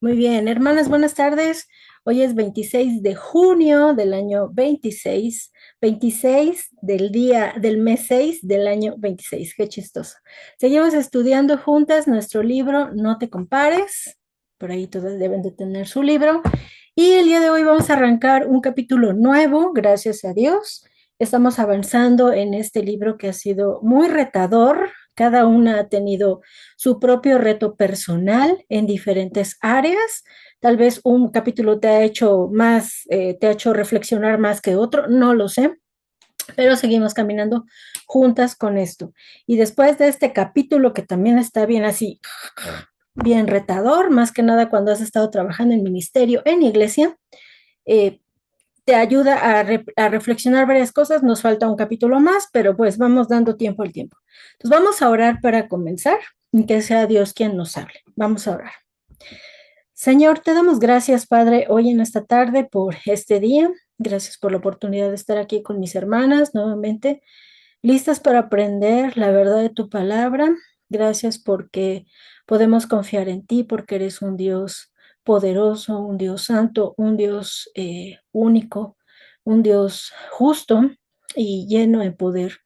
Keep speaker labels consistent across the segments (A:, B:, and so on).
A: Muy bien, hermanas, buenas tardes. Hoy es 26 de junio del año 26, 26 del mes 6 del año 26. Qué chistoso. Seguimos estudiando juntas nuestro libro No te compares. Por ahí todas deben de tener su libro. Y el día de hoy vamos a arrancar un capítulo nuevo, gracias a Dios. Estamos avanzando en este libro que ha sido muy retador. Cada una ha tenido su propio reto personal en diferentes áreas. Tal vez un capítulo te ha hecho más, te ha hecho reflexionar más que otro, no lo sé, pero seguimos caminando juntas con esto. Y después de este capítulo que también está bien así, bien retador, más que nada cuando has estado trabajando en ministerio, en iglesia, eh, te ayuda a reflexionar varias cosas. Nos falta un capítulo más, pero pues vamos dando tiempo al tiempo. Entonces vamos a orar para comenzar y que sea Dios quien nos hable. Vamos a orar. Señor, te damos gracias, Padre, hoy en esta tarde por este día. Gracias por la oportunidad de estar aquí con mis hermanas nuevamente, listas para aprender la verdad de tu palabra. Gracias porque podemos confiar en ti, porque eres un Dios poderoso, un Dios santo, un Dios único, un Dios justo y lleno de poder.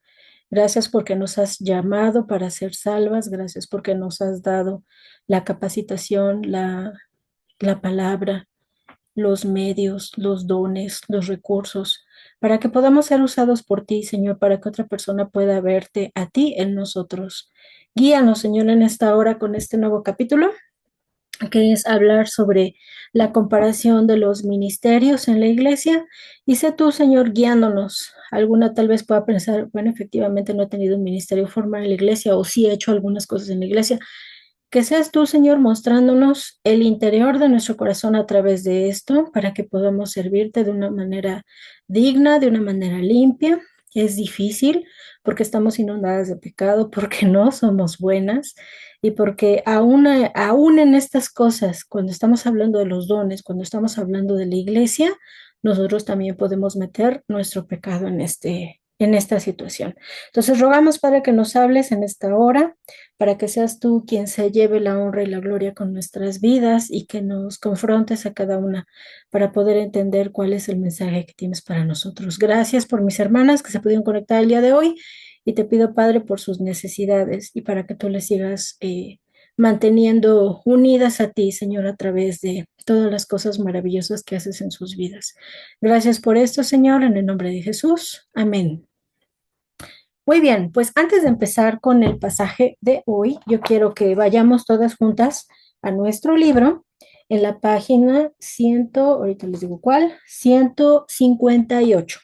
A: Gracias porque nos has llamado para ser salvas. Gracias porque nos has dado la capacitación, la palabra, los medios, los dones, los recursos, para que podamos ser usados por ti, Señor, para que otra persona pueda verte a ti en nosotros. Guíanos, Señor, en esta hora con este nuevo capítulo, que es hablar sobre la comparación de los ministerios en la iglesia. Y sé tú, Señor, guiándonos. Alguna tal vez pueda pensar, bueno, efectivamente no he tenido un ministerio formal en la iglesia o sí he hecho algunas cosas en la iglesia, que seas tú, Señor, mostrándonos el interior de nuestro corazón a través de esto, para que podamos servirte de una manera digna, de una manera limpia. Es difícil porque estamos inundadas de pecado, porque no somos buenas y porque aún en estas cosas, cuando estamos hablando de los dones, cuando estamos hablando de la iglesia, nosotros también podemos meter nuestro pecado en esta situación. Entonces, rogamos, Padre, que nos hables en esta hora para que seas tú quien se lleve la honra y la gloria con nuestras vidas y que nos confrontes a cada una para poder entender cuál es el mensaje que tienes para nosotros. Gracias por mis hermanas que se pudieron conectar el día de hoy y te pido, Padre, por sus necesidades y para que tú les sigas manteniendo unidas a ti, Señor, a través de todas las cosas maravillosas que haces en sus vidas. Gracias por esto, Señor, en el nombre de Jesús. Amén. Muy bien, pues antes de empezar con el pasaje de hoy, yo quiero que vayamos todas juntas a nuestro libro en la página 100, ahorita les digo cuál, 158.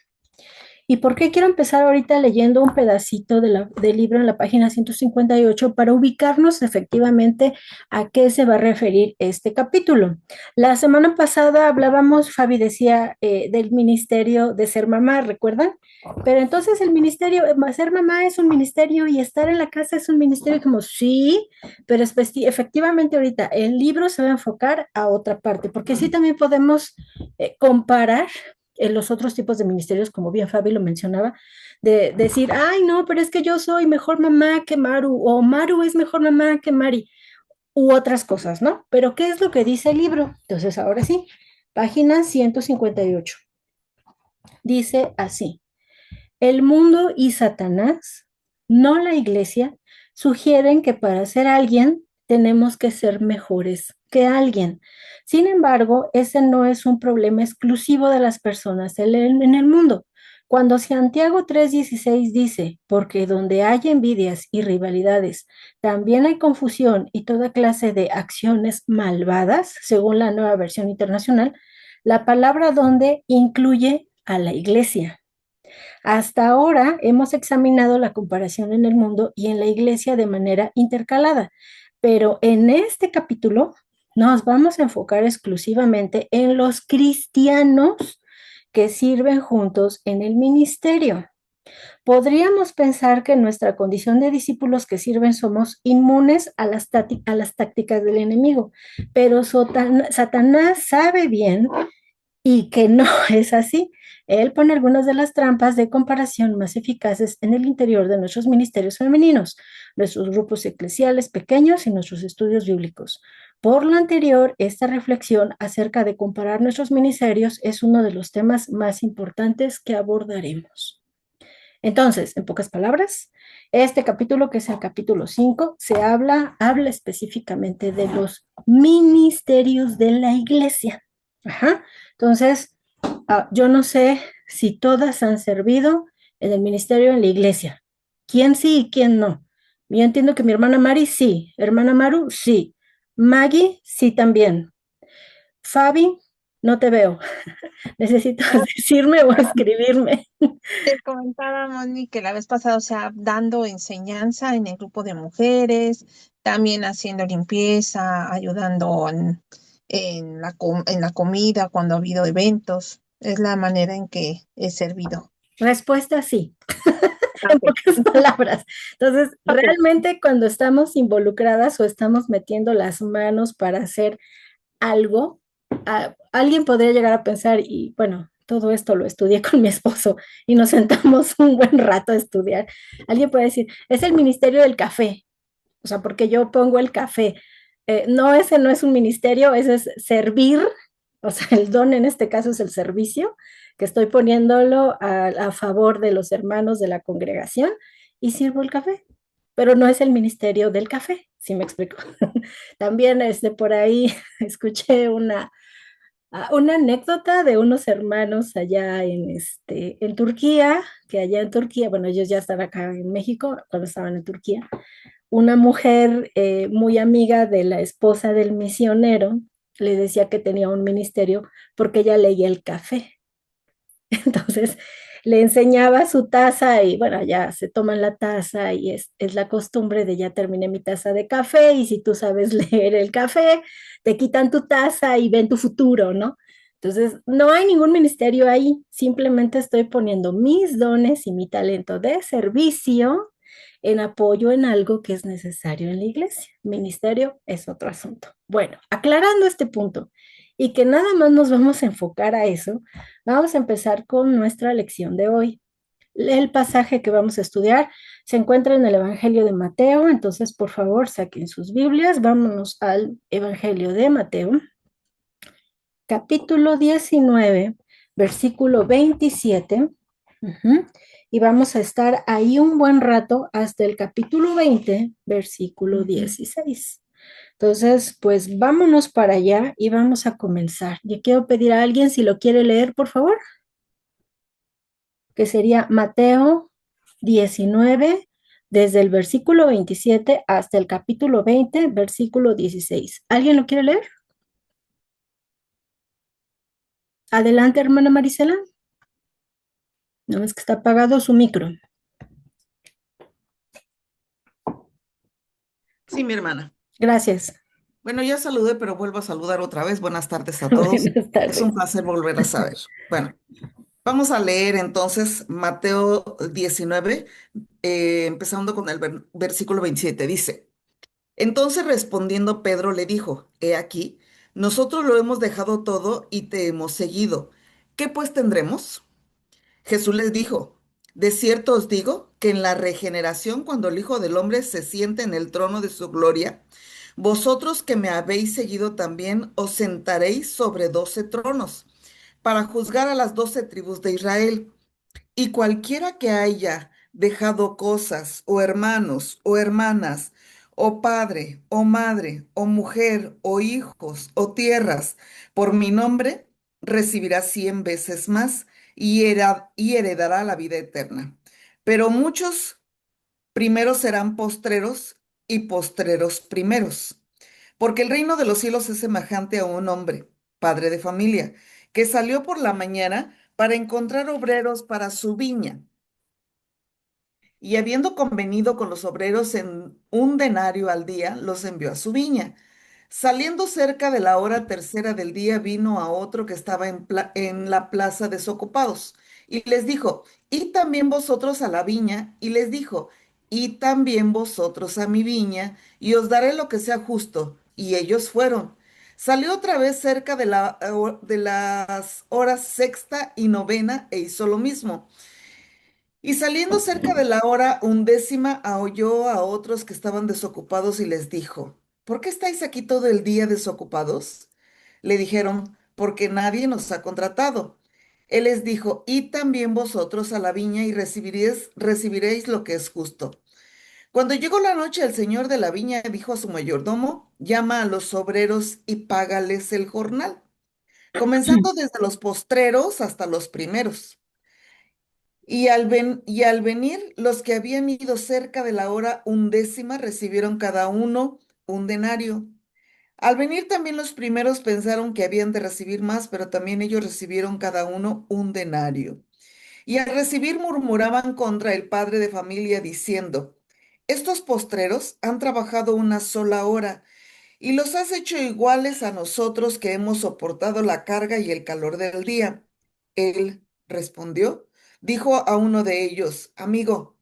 A: ¿Y por qué quiero empezar ahorita leyendo un pedacito del libro en la página 158 para ubicarnos efectivamente a qué se va a referir este capítulo? La semana pasada hablábamos, Fabi decía, del ministerio de ser mamá, ¿recuerdan? Pero entonces el ministerio, ser mamá es un ministerio y estar en la casa es un ministerio, como sí, pero efectivamente ahorita el libro se va a enfocar a otra parte, porque sí también podemos comparar en los otros tipos de ministerios, como bien Fabi lo mencionaba, de decir, ay, no, pero es que yo soy mejor mamá que Maru, o Maru es mejor mamá que Mari, u otras cosas, ¿no? Pero ¿qué es lo que dice el libro? Entonces, ahora sí, página 158. Dice así: el mundo y Satanás, no la iglesia, sugieren que para ser alguien tenemos que ser mejores que alguien. Sin embargo, ese no es un problema exclusivo de las personas en el mundo. Cuando Santiago 3:16 dice, porque donde hay envidias y rivalidades, también hay confusión y toda clase de acciones malvadas, según la nueva versión internacional, la palabra donde incluye a la iglesia. Hasta ahora hemos examinado la comparación en el mundo y en la iglesia de manera intercalada, pero en este capítulo nos vamos a enfocar exclusivamente en los cristianos que sirven juntos en el ministerio. Podríamos pensar que en nuestra condición de discípulos que sirven somos inmunes a las tácticas del enemigo, pero Satanás sabe bien y que no es así. Él pone algunas de las trampas de comparación más eficaces en el interior de nuestros ministerios femeninos, nuestros grupos eclesiales pequeños y nuestros estudios bíblicos. Por lo anterior, esta reflexión acerca de comparar nuestros ministerios es uno de los temas más importantes que abordaremos. Entonces, en pocas palabras, este capítulo, que es el capítulo 5, habla específicamente de los ministerios de la iglesia. Ajá. Entonces, yo no sé si todas han servido en el ministerio en la iglesia. ¿Quién sí y quién no? Yo entiendo que mi hermana Mari sí, hermana Maru sí, Maggie sí también. Fabi, no te veo. Necesitas
B: Ah,
A: decirme o escribirme.
B: te comentaba, Moni, que la vez pasada, o sea, dando enseñanza en el grupo de mujeres, también haciendo limpieza, ayudando en la comida cuando ha habido eventos. Es la manera en que he servido.
A: Respuesta sí. En
B: Ok,
A: pocas palabras. Entonces,
B: ok.
A: realmente cuando estamos involucradas o estamos metiendo las manos para hacer algo, alguien podría llegar a pensar, y bueno, todo esto lo estudié con mi esposo y nos sentamos un buen rato a estudiar. Alguien puede decir, es el ministerio del café, o sea, porque yo pongo el café. No, ese no es un ministerio, ese es servir, o sea, el don en este caso es el servicio, que estoy poniéndolo a favor de los hermanos de la congregación y sirvo el café, pero no es el ministerio del café, ¿sí me explico? También por ahí escuché una anécdota de unos hermanos allá en Turquía, que allá en Turquía, bueno, ellos ya están acá en México cuando estaban en Turquía, una mujer muy amiga de la esposa del misionero le decía que tenía un ministerio porque ella leía el café. Entonces le enseñaba su taza y bueno, ya se toman la taza y es la costumbre de ya terminé mi taza de café y si tú sabes leer el café, te quitan tu taza y ven tu futuro, ¿no? Entonces, no hay ningún ministerio ahí, simplemente estoy poniendo mis dones y mi talento de servicio en apoyo en algo que es necesario en la iglesia. Ministerio es otro asunto. Bueno, aclarando este punto y que nada más nos vamos a enfocar a eso, vamos a empezar con nuestra lección de hoy. El pasaje que vamos a estudiar se encuentra en el Evangelio de Mateo, entonces por favor saquen sus Biblias, vámonos al Evangelio de Mateo, capítulo 19, versículo 27, y vamos a estar ahí un buen rato hasta el capítulo 20, versículo 16. Entonces, pues vámonos para allá y vamos a comenzar. Yo quiero pedir a alguien si lo quiere leer, por favor, que sería Mateo 19, desde el versículo 27 hasta el capítulo 20, versículo 16. ¿Alguien lo quiere leer? Adelante, hermana Marisela. No es que está apagado su micro.
C: Sí, mi hermana.
A: Gracias.
C: Bueno, ya saludé, pero vuelvo a saludar otra vez. Buenas tardes a todos.
A: Buenas
C: Es un
A: tardes.
C: placer volver a saber. Bueno, vamos a leer entonces Mateo 19, empezando con el versículo 27. Dice, entonces respondiendo Pedro le dijo, he aquí, nosotros lo hemos dejado todo y te hemos seguido. ¿Qué pues tendremos? Jesús les dijo, de cierto os digo que en la regeneración, cuando el Hijo del Hombre se siente en el trono de su gloria, vosotros que me habéis seguido también os sentaréis sobre 12 tronos para juzgar a las 12 tribus de Israel. Y cualquiera que haya dejado cosas, o hermanos, o hermanas, o padre, o madre, o mujer, o hijos, o tierras, por mi nombre, recibirá 100 veces más y heredará la vida eterna. Pero muchos primeros serán postreros y postreros primeros. Porque el reino de los cielos es semejante a un hombre, padre de familia, que salió por la mañana para encontrar obreros para su viña. Y habiendo convenido con los obreros en un denario al día, los envió a su viña. Saliendo cerca de la hora tercera del día, vino a otro que estaba en la plaza desocupados, y les dijo, id también vosotros a la viña, y les dijo, id también vosotros a mi viña, y os daré lo que sea justo. Y ellos fueron. Salió otra vez cerca de las horas sexta y novena, e hizo lo mismo. Y saliendo cerca de la hora undécima, oyó a otros que estaban desocupados y les dijo, ¿por qué estáis aquí todo el día desocupados? Le dijeron, porque nadie nos ha contratado. Él les dijo, id también vosotros a la viña y recibiréis lo que es justo. Cuando llegó la noche, el señor de la viña dijo a su mayordomo, llama a los obreros y págales el jornal, comenzando desde los postreros hasta los primeros. Y al venir, los que habían ido cerca de la hora undécima recibieron cada uno un denario. Al venir también los primeros pensaron que habían de recibir más, pero también ellos recibieron cada uno un denario. Y al recibir murmuraban contra el padre de familia diciendo, estos postreros han trabajado una sola hora y los has hecho iguales a nosotros que hemos soportado la carga y el calor del día. Él respondió, dijo a uno de ellos, amigo,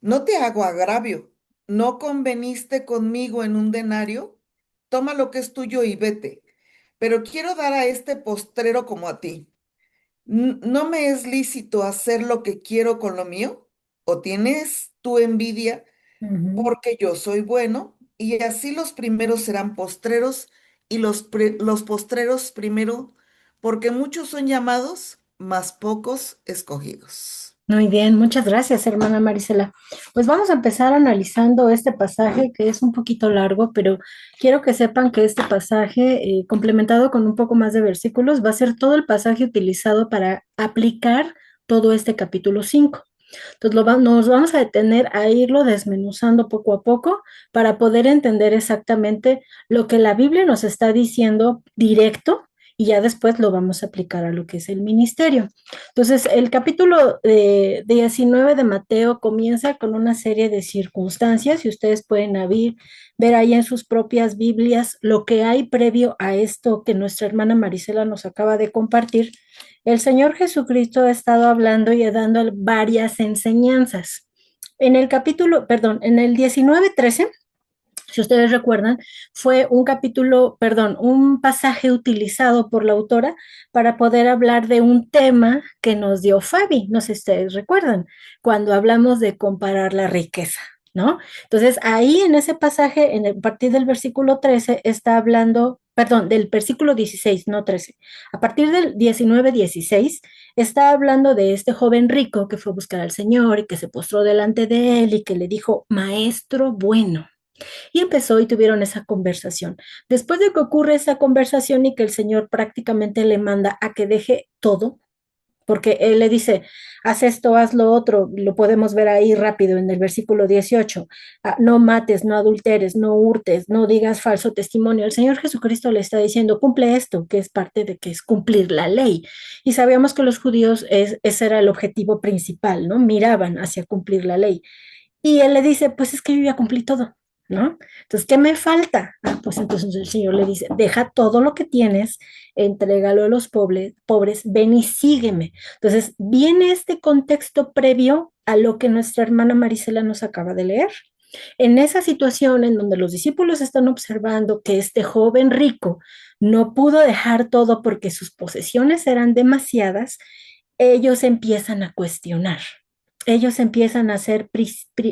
C: no te hago agravio, ¿no conveniste conmigo en un denario? Toma lo que es tuyo y vete, pero quiero dar a este postrero como a ti. ¿No me es lícito hacer lo que quiero con lo mío? ¿O tienes tu envidia
A: Ujú.
C: porque yo soy bueno? Y así los primeros serán postreros y los postreros primero, porque muchos son llamados, mas pocos escogidos.
A: Muy bien, muchas gracias, hermana Marisela. Pues vamos a empezar analizando este pasaje que es un poquito largo, pero quiero que sepan que este pasaje, complementado con un poco más de versículos, va a ser todo el pasaje utilizado para aplicar todo este capítulo 5. Entonces nos vamos a detener a irlo desmenuzando poco a poco para poder entender exactamente lo que la Biblia nos está diciendo directo y ya después lo vamos a aplicar a lo que es el ministerio. Entonces, el capítulo 19 de Mateo comienza con una serie de circunstancias y ustedes pueden ver ahí en sus propias Biblias lo que hay previo a esto que nuestra hermana Marisela nos acaba de compartir. El Señor Jesucristo ha estado hablando y dando varias enseñanzas. En el capítulo, perdón, en el 19:13, si ustedes recuerdan, fue un capítulo, perdón, un pasaje utilizado por la autora para poder hablar de un tema que nos dio Fabi, no sé si ustedes recuerdan, cuando hablamos de comparar la riqueza, ¿no? Entonces, ahí en ese pasaje, a partir del versículo 13, está hablando, perdón, del versículo 16, no 13, a partir del 19:16, está hablando de este joven rico que fue a buscar al Señor y que se postró delante de él y que le dijo, maestro bueno. Y empezó y tuvieron esa conversación. Después de que ocurre esa conversación y que el Señor prácticamente le manda a que deje todo, porque Él le dice, haz esto, haz lo otro, lo podemos ver ahí rápido en el versículo 18, no mates, no adulteres, no hurtes, no digas falso testimonio. El Señor Jesucristo le está diciendo, cumple esto, que es parte de que es cumplir la ley. Y sabíamos que los judíos ese era el objetivo principal, ¿no? Miraban hacia cumplir la ley. Y él le dice, pues es que yo ya cumplí todo, ¿no? Entonces, ¿qué me falta? Pues entonces el Señor le dice, deja todo lo que tienes, entrégalo a los pobres, ven y sígueme. Entonces, viene este contexto previo a lo que nuestra hermana Marisela nos acaba de leer. En esa situación en donde los discípulos están observando que este joven rico no pudo dejar todo porque sus posesiones eran demasiadas, ellos empiezan a cuestionar. Ellos empiezan a hacer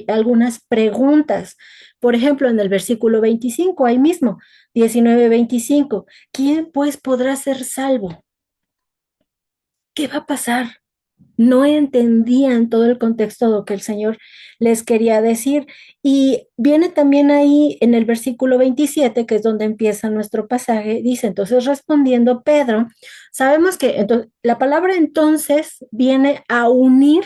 A: algunas preguntas. Por ejemplo, en el versículo 25, ahí mismo, 19:25, ¿quién pues podrá ser salvo? ¿Qué va a pasar? No entendían todo el contexto de lo que el Señor les quería decir. Y viene también ahí en el versículo 27, que es donde empieza nuestro pasaje, dice, entonces respondiendo Pedro, sabemos que entonces, la palabra entonces viene a unir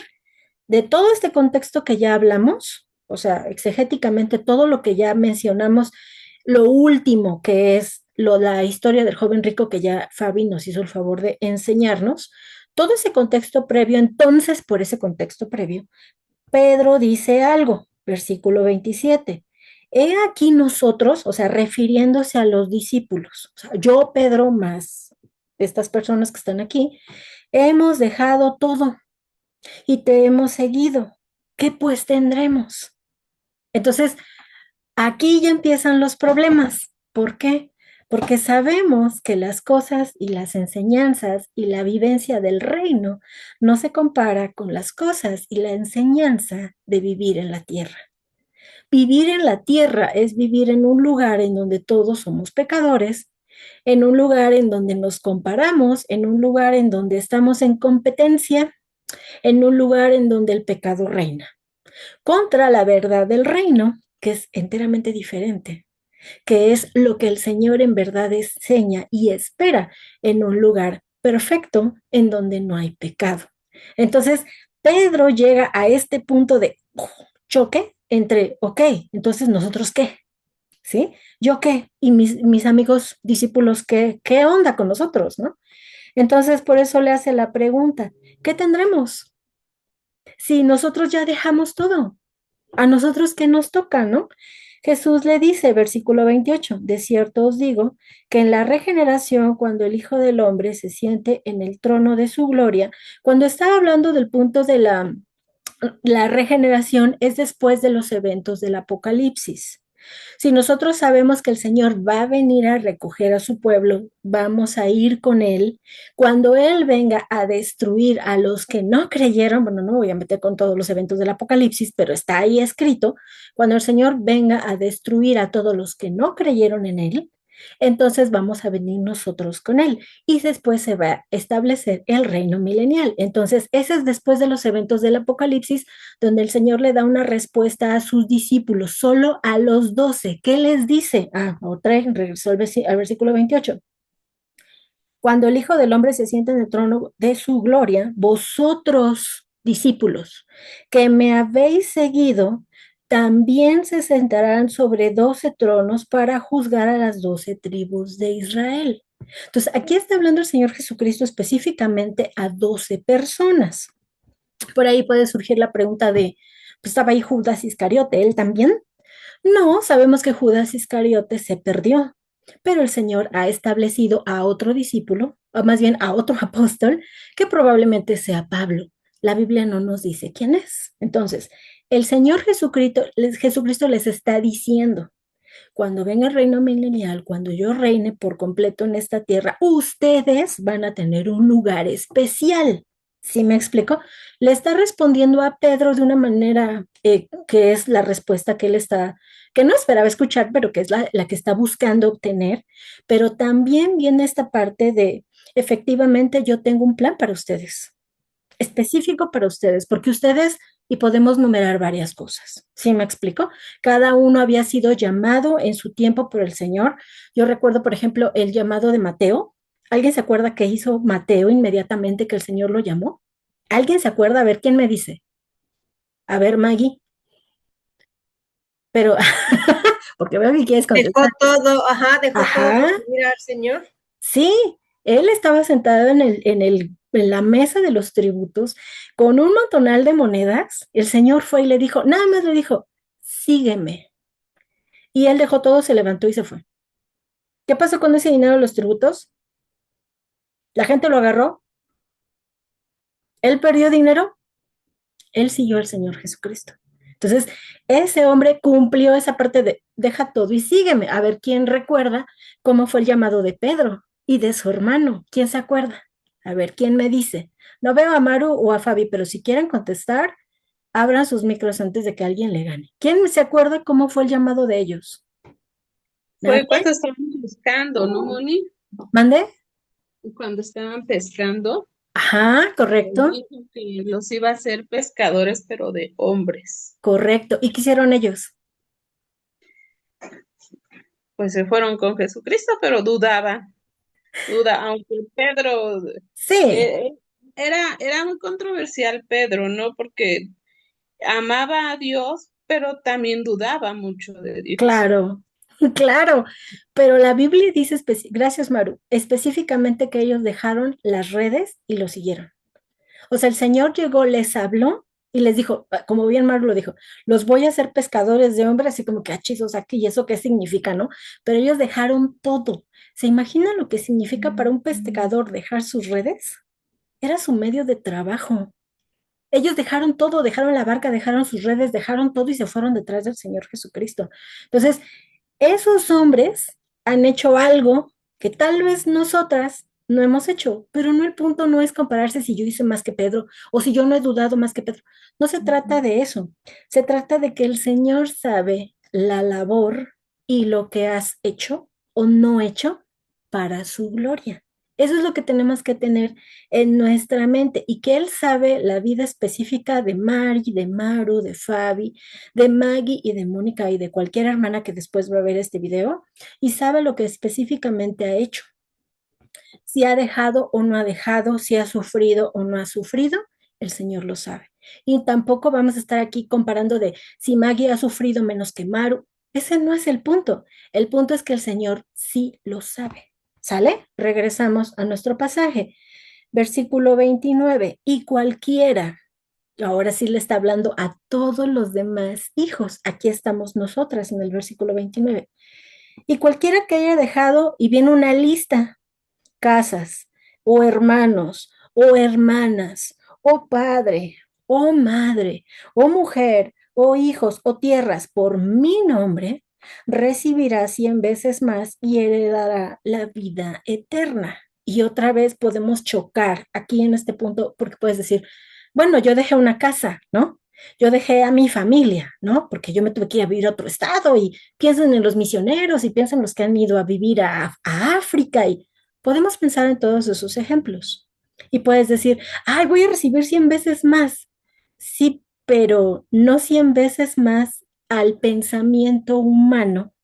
A: de todo este contexto que ya hablamos, o sea, exegéticamente todo lo que ya mencionamos, lo último que es la historia del joven rico que ya Fabi nos hizo el favor de enseñarnos, todo ese contexto previo, entonces por ese contexto previo, Pedro dice algo, versículo 27. He aquí nosotros, o sea, refiriéndose a los discípulos, o sea, yo, Pedro, más estas personas que están aquí, hemos dejado todo y te hemos seguido. ¿Qué pues tendremos? Entonces, aquí ya empiezan los problemas. ¿Por qué? Porque sabemos que las cosas y las enseñanzas y la vivencia del reino no se compara con las cosas y la enseñanza de vivir en la tierra. Vivir en la tierra es vivir en un lugar en donde todos somos pecadores, en un lugar en donde nos comparamos, en un lugar en donde estamos en competencia, en un lugar en donde el pecado reina, contra la verdad del reino, que es enteramente diferente, que es lo que el Señor en verdad enseña y espera en un lugar perfecto en donde no hay pecado. Entonces, Pedro llega a este punto de choque entre, ok, entonces nosotros qué, ¿sí? ¿Yo qué? Y mis amigos discípulos, ¿qué onda con nosotros, no? Entonces, por eso le hace la pregunta, ¿qué tendremos si nosotros ya dejamos todo? ¿A nosotros qué nos toca, no? Jesús le dice, versículo 28, de cierto os digo que en la regeneración, cuando el Hijo del Hombre se siente en el trono de su gloria, cuando está hablando del punto de la regeneración, es después de los eventos del Apocalipsis. Si nosotros sabemos que el Señor va a venir a recoger a su pueblo, vamos a ir con Él. Cuando Él venga a destruir a los que no creyeron, bueno, no voy a meter con todos los eventos del Apocalipsis, pero está ahí escrito, cuando el Señor venga a destruir a todos los que no creyeron en Él, entonces vamos a venir nosotros con Él y después se va a establecer el reino milenial. Entonces, ese es después de los eventos del Apocalipsis donde el Señor le da una respuesta a sus discípulos, solo a los 12. ¿Qué les dice? Otra vez regresó al versículo 28. Cuando el Hijo del Hombre se sienta en el trono de su gloria, vosotros, discípulos, que me habéis seguido, también se sentarán sobre 12 tronos para juzgar a las 12 tribus de Israel. Entonces, aquí está hablando el Señor Jesucristo específicamente a 12 personas. Por ahí puede surgir la pregunta de, pues estaba ahí Judas Iscariote, ¿él también? No, sabemos que Judas Iscariote se perdió, pero el Señor ha establecido a otro discípulo, o más bien a otro apóstol, que probablemente sea Pablo. La Biblia no nos dice quién es. Entonces, el Señor Jesucristo les está diciendo, cuando venga el reino milenial, cuando yo reine por completo en esta tierra, ustedes van a tener un lugar especial. ¿Sí me explico? Le está respondiendo a Pedro de una manera que es la respuesta que él está, que no esperaba escuchar, pero que es la que está buscando obtener. Pero también viene esta parte de, efectivamente, yo tengo un plan para ustedes, específico para ustedes, porque ustedes, y podemos numerar varias cosas. ¿Sí me explico? Cada uno había sido llamado en su tiempo por el Señor. Yo recuerdo, por ejemplo, el llamado de Mateo. ¿Alguien se acuerda qué hizo Mateo inmediatamente que el Señor lo llamó? ¿Alguien se acuerda? A ver, ¿quién me dice? A ver, Maggie, pero porque veo que quieres
D: Dejó
A: contestar.
D: todo, ajá, dejó todo
A: Ajá,
D: por seguir al Señor.
A: sí, él estaba sentado en la mesa de los tributos con un montonal de monedas. El Señor fue y le dijo, nada más le dijo, sígueme. Y él dejó todo, se levantó y se fue. ¿Qué pasó con ese dinero de los tributos? La gente lo agarró, él perdió dinero, él siguió al Señor Jesucristo. Entonces, ese hombre cumplió esa parte de deja todo y sígueme. A ver quién recuerda cómo fue el llamado de Pedro y de su hermano. ¿Quién se acuerda? A ver quién me dice. No veo a Maru o a Fabi, pero si quieren contestar, abran sus micros antes de que alguien le gane. ¿Quién se acuerda cómo fue el llamado de ellos?
E: Fue
A: ¿Nadie?
E: cuando estaban pescando, ¿no, Moni?
A: ¿Mande?
E: Cuando estaban pescando,
A: Ajá,
E: él
A: correcto,
E: dijo que los iba a hacer pescadores, pero de hombres.
A: correcto. ¿Y qué hicieron ellos?
E: Pues se fueron con Jesucristo, pero aunque Pedro,
A: Sí,
E: eh, era muy controversial Pedro, ¿no? Porque amaba a Dios, pero también dudaba mucho de Dios.
A: claro, claro, pero la Biblia dice, gracias Maru, específicamente que ellos dejaron las redes y lo siguieron. O sea, el Señor llegó, les habló y les dijo, como bien Maru lo dijo, los voy a hacer pescadores de hombres, así como que hachizos aquí, ¿y eso qué significa, no? Pero ellos dejaron todo. ¿Se imaginan lo que significa para un pescador dejar sus redes? Era su medio de trabajo. Ellos dejaron todo, dejaron la barca, dejaron sus redes, dejaron todo y se fueron detrás del Señor Jesucristo. Entonces, esos hombres han hecho algo que tal vez nosotras no hemos hecho, pero no, el punto no es compararse si yo hice más que Pedro o si yo no he dudado más que Pedro. No se trata de eso. Se trata de que el Señor sabe la labor y lo que has hecho o no hecho para su gloria. Eso es lo que tenemos que tener en nuestra mente y que Él sabe la vida específica de Mari, de Maru, de Fabi, de Maggie y de Mónica y de cualquier hermana que después va a ver este video y sabe lo que específicamente ha hecho. Si ha dejado o no ha dejado, si ha sufrido o no ha sufrido, el Señor lo sabe. Y tampoco vamos a estar aquí comparando de si Maggie ha sufrido menos que Maru. Ese no es el punto. El punto es que el Señor sí lo sabe. ¿Sale? Regresamos a nuestro pasaje. Versículo 29. Y cualquiera, ahora sí le está hablando a todos los demás hijos. Aquí estamos nosotras en el versículo 29. Y cualquiera que haya dejado, y viene una lista, casas, o hermanos, o hermanas, o padre, o madre, o mujer, o hijos, o tierras, por mi nombre, recibirá 100 veces más y heredará la vida eterna. Y otra vez podemos chocar aquí en este punto, porque puedes decir, bueno, yo dejé una casa, ¿no? Yo dejé a mi familia, ¿no? Porque yo me tuve que ir a vivir a otro estado y piensen en los misioneros y piensen en los que han ido a vivir a África y podemos pensar en todos esos ejemplos. Y puedes decir, ay, voy a recibir 100 veces más. Sí, pero no 100 veces más al pensamiento humano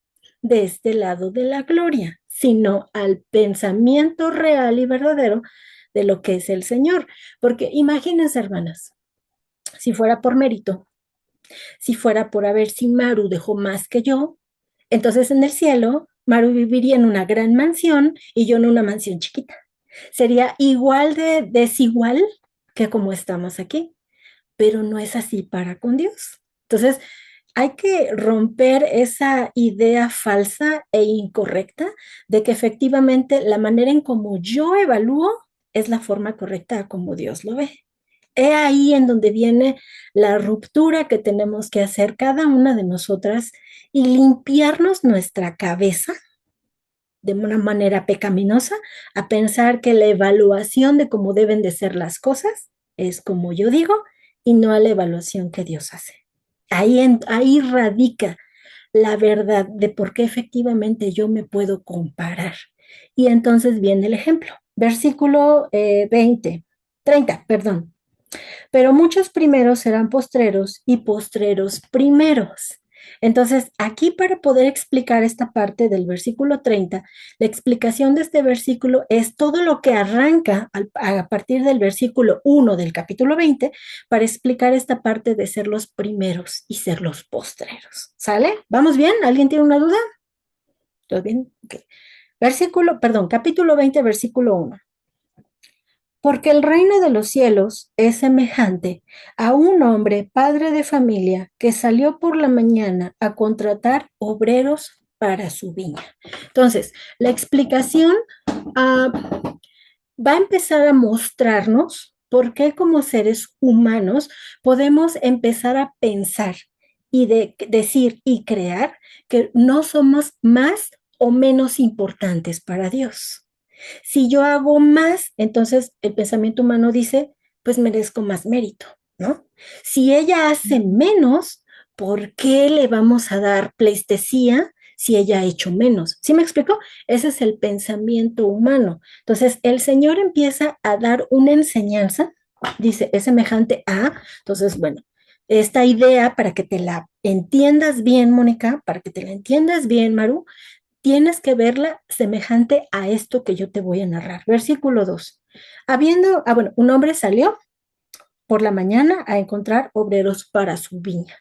A: de este lado de la gloria, sino al pensamiento real y verdadero de lo que es el Señor. Porque imagínense, hermanas, si fuera por mérito, si fuera por haber si Maru dejó más que yo, entonces en el cielo Maru viviría en una gran mansión y yo en una mansión chiquita. Sería igual de desigual que como estamos aquí, pero no es así para con Dios. Entonces, hay que romper esa idea falsa e incorrecta de que efectivamente la manera en como yo evalúo es la forma correcta como Dios lo ve. He ahí en donde viene la ruptura que tenemos que hacer cada una de nosotras y limpiarnos nuestra cabeza de una manera pecaminosa a pensar que la evaluación de cómo deben de ser las cosas es como yo digo y no a la evaluación que Dios hace. Ahí radica la verdad de por qué efectivamente yo me puedo comparar. Y entonces viene el ejemplo. Versículo 30, perdón. Pero muchos primeros serán postreros y postreros primeros. Entonces, aquí para poder explicar esta parte del versículo 30, la explicación de este versículo es todo lo que arranca a partir del versículo 1 del capítulo 20 para explicar esta parte de ser los primeros y ser los postreros. ¿Sale? ¿Vamos bien? ¿Alguien tiene una duda? ¿Todo bien? Okay. Capítulo 20, versículo 1. Porque el reino de los cielos es semejante a un hombre, padre de familia, que salió por la mañana a contratar obreros para su viña. Entonces, la explicación va a empezar a mostrarnos por qué como seres humanos podemos empezar a pensar y decir y crear que no somos más o menos importantes para Dios. Si yo hago más, entonces el pensamiento humano dice, pues merezco más mérito, ¿no? Si ella hace menos, ¿por qué le vamos a dar pleistesía si ella ha hecho menos? ¿Sí me explico? Ese es el pensamiento humano. Entonces, el Señor empieza a dar una enseñanza, dice, es semejante a, entonces, bueno, esta idea para que te la entiendas bien, Mónica, para que te la entiendas bien, Maru, tienes que verla semejante a esto que yo te voy a narrar. Versículo 2. Un hombre salió por la mañana a encontrar obreros para su viña.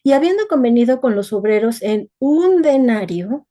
A: Y habiendo convenido con los obreros en un denario,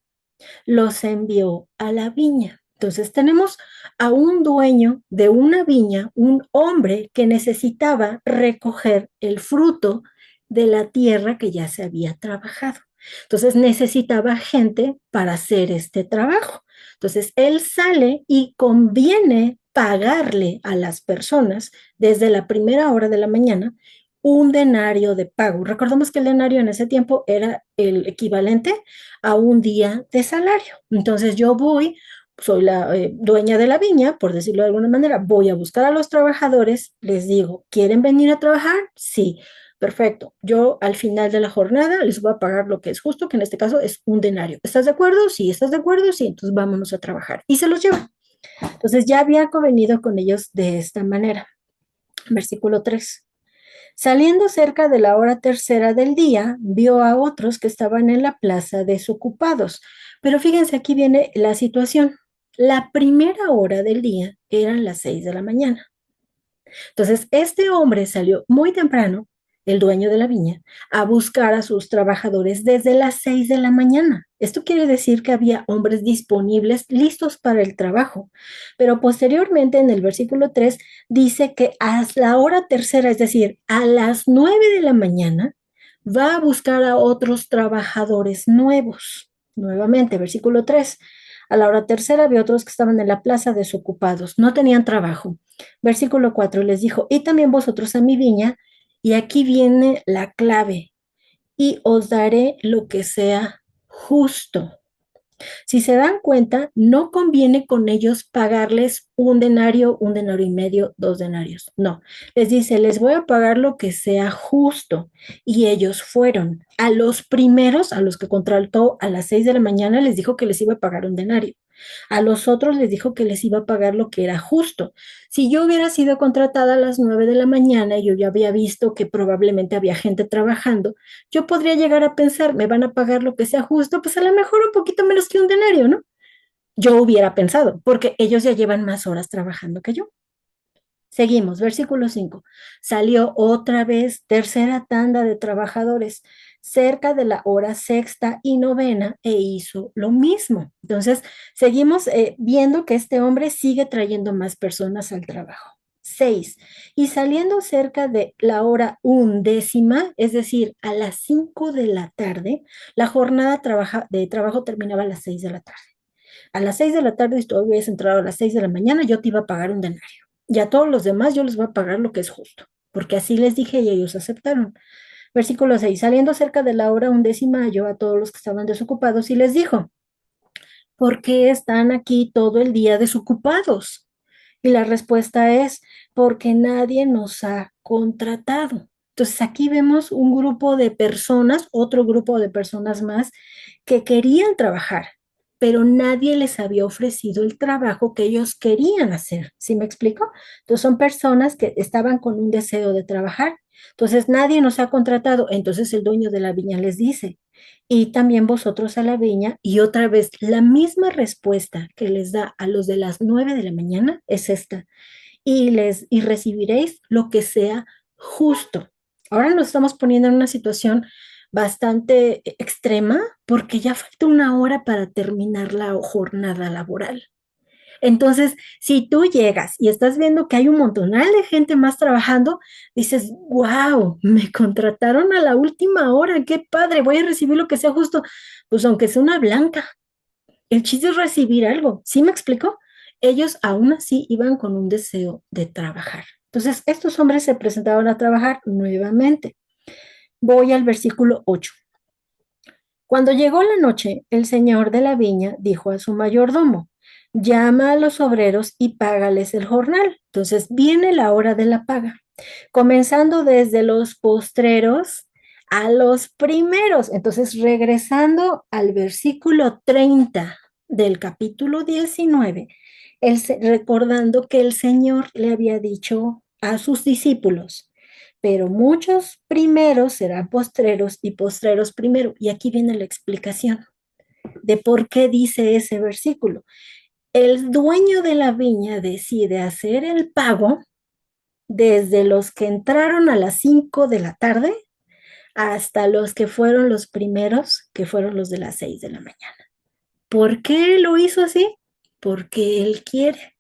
A: los envió a la viña. Entonces tenemos a un dueño de una viña, un hombre que necesitaba recoger el fruto de la tierra que ya se había trabajado. Entonces necesitaba gente para hacer este trabajo. Entonces él sale y conviene pagarle a las personas desde la primera hora de la mañana un denario de pago. Recordemos que el denario en ese tiempo era el equivalente a un día de salario. Entonces yo voy, soy la dueña de la viña, por decirlo de alguna manera, voy a buscar a los trabajadores, les digo, ¿quieren venir a trabajar? Sí, perfecto. Yo al final de la jornada les voy a pagar lo que es justo, que en este caso es un denario. ¿Estás de acuerdo? Sí, ¿estás de acuerdo? Sí, entonces vámonos a trabajar. Y se los llevan. Entonces ya había convenido con ellos de esta manera. Versículo 3. Saliendo cerca de la hora tercera del día, vio a otros que estaban en la plaza desocupados. Pero fíjense, aquí viene la situación. La primera hora del día eran las 6 de la mañana. Entonces, este hombre salió muy temprano, el dueño de la viña, a buscar a sus trabajadores desde las 6 de la mañana. Esto quiere decir que había hombres disponibles, listos para el trabajo. Pero posteriormente, en el versículo 3 dice que a la hora tercera, es decir, a las 9 de la mañana, va a buscar a otros trabajadores nuevos. Nuevamente, versículo 3. A la hora tercera había otros que estaban en la plaza desocupados, no tenían trabajo. Versículo 4 les dijo, y también vosotros a mi viña, y aquí viene la clave, y os daré lo que sea justo. Si se dan cuenta, no conviene con ellos pagarles un denario y medio, 2 denarios. No, les dice, les voy a pagar lo que sea justo. Y ellos fueron. A los primeros, a los que contrató a las 6 de la mañana, les dijo que les iba a pagar un denario. A los otros les dijo que les iba a pagar lo que era justo. Si yo hubiera sido contratada a las 9 de la mañana y yo ya había visto que probablemente había gente trabajando, yo podría llegar a pensar, me van a pagar lo que sea justo, pues a lo mejor un poquito menos que un denario, ¿no? Yo hubiera pensado, porque ellos ya llevan más horas trabajando que yo. Seguimos, versículo 5. Salió otra vez tercera tanda de trabajadores cerca de la hora sexta y novena e hizo lo mismo. Entonces, seguimos viendo que este hombre sigue trayendo más personas al trabajo. 6. Y saliendo cerca de la hora undécima, es decir, a las 5 de la tarde, la jornada de trabajo terminaba a las 6 de la tarde. A las 6 de la tarde, si tú hubieras entrado a las 6 de la mañana, yo te iba a pagar un denario. Y a todos los demás yo les voy a pagar lo que es justo, porque así les dije y ellos aceptaron. Versículo 6. Saliendo cerca de la hora undécima, halló a todos los que estaban desocupados y les dijo, ¿por qué están aquí todo el día desocupados? Y la respuesta es, porque nadie nos ha contratado. Entonces aquí vemos un grupo de personas, otro grupo de personas más, que querían trabajar, pero nadie les había ofrecido el trabajo que ellos querían hacer. ¿Sí me explico? Entonces son personas que estaban con un deseo de trabajar. Entonces nadie nos ha contratado. Entonces el dueño de la viña les dice, y también vosotros a la viña, y otra vez la misma respuesta que les da a los de las 9 de la mañana es esta, y recibiréis lo que sea justo. Ahora nos estamos poniendo en una situación bastante extrema porque ya falta una hora para terminar la jornada laboral. Entonces, si tú llegas y estás viendo que hay un montonal de gente más trabajando, dices, wow, me contrataron a la última hora, qué padre, voy a recibir lo que sea justo, pues aunque sea una blanca. El chiste es recibir algo, ¿sí me explico? Ellos aún así iban con un deseo de trabajar. Entonces, estos hombres se presentaron a trabajar nuevamente. Voy al versículo 8. Cuando llegó la noche, el señor de la viña dijo a su mayordomo, llama a los obreros y págales el jornal. Entonces viene la hora de la paga, comenzando desde los postreros a los primeros. Entonces, regresando al versículo 30 del capítulo 19, recordando que el Señor le había dicho a sus discípulos, pero muchos primeros serán postreros y postreros primero. Y aquí viene la explicación de por qué dice ese versículo. El dueño de la viña decide hacer el pago desde los que entraron a las 5 de la tarde hasta los que fueron los primeros, que fueron los de las 6 de la mañana. ¿Por qué lo hizo así? Porque él quiere,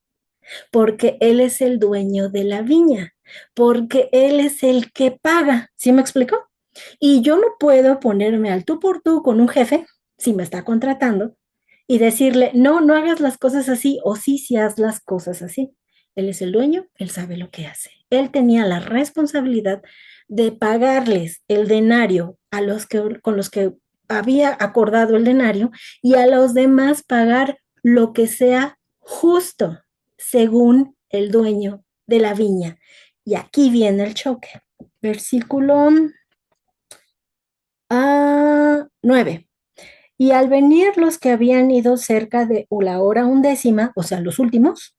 A: porque él es el dueño de la viña, porque él es el que paga. ¿Sí me explico? Y yo no puedo ponerme al tú por tú con un jefe, si me está contratando, y decirle, no, no hagas las cosas así, o sí, sí haz las cosas así. Él es el dueño, él sabe lo que hace. Él tenía la responsabilidad de pagarles el denario a los que, con los que había acordado el denario y a los demás pagar lo que sea justo, según el dueño de la viña. Y aquí viene el choque. Versículo 9. Y al venir los que habían ido cerca de la hora 11, o sea, los últimos,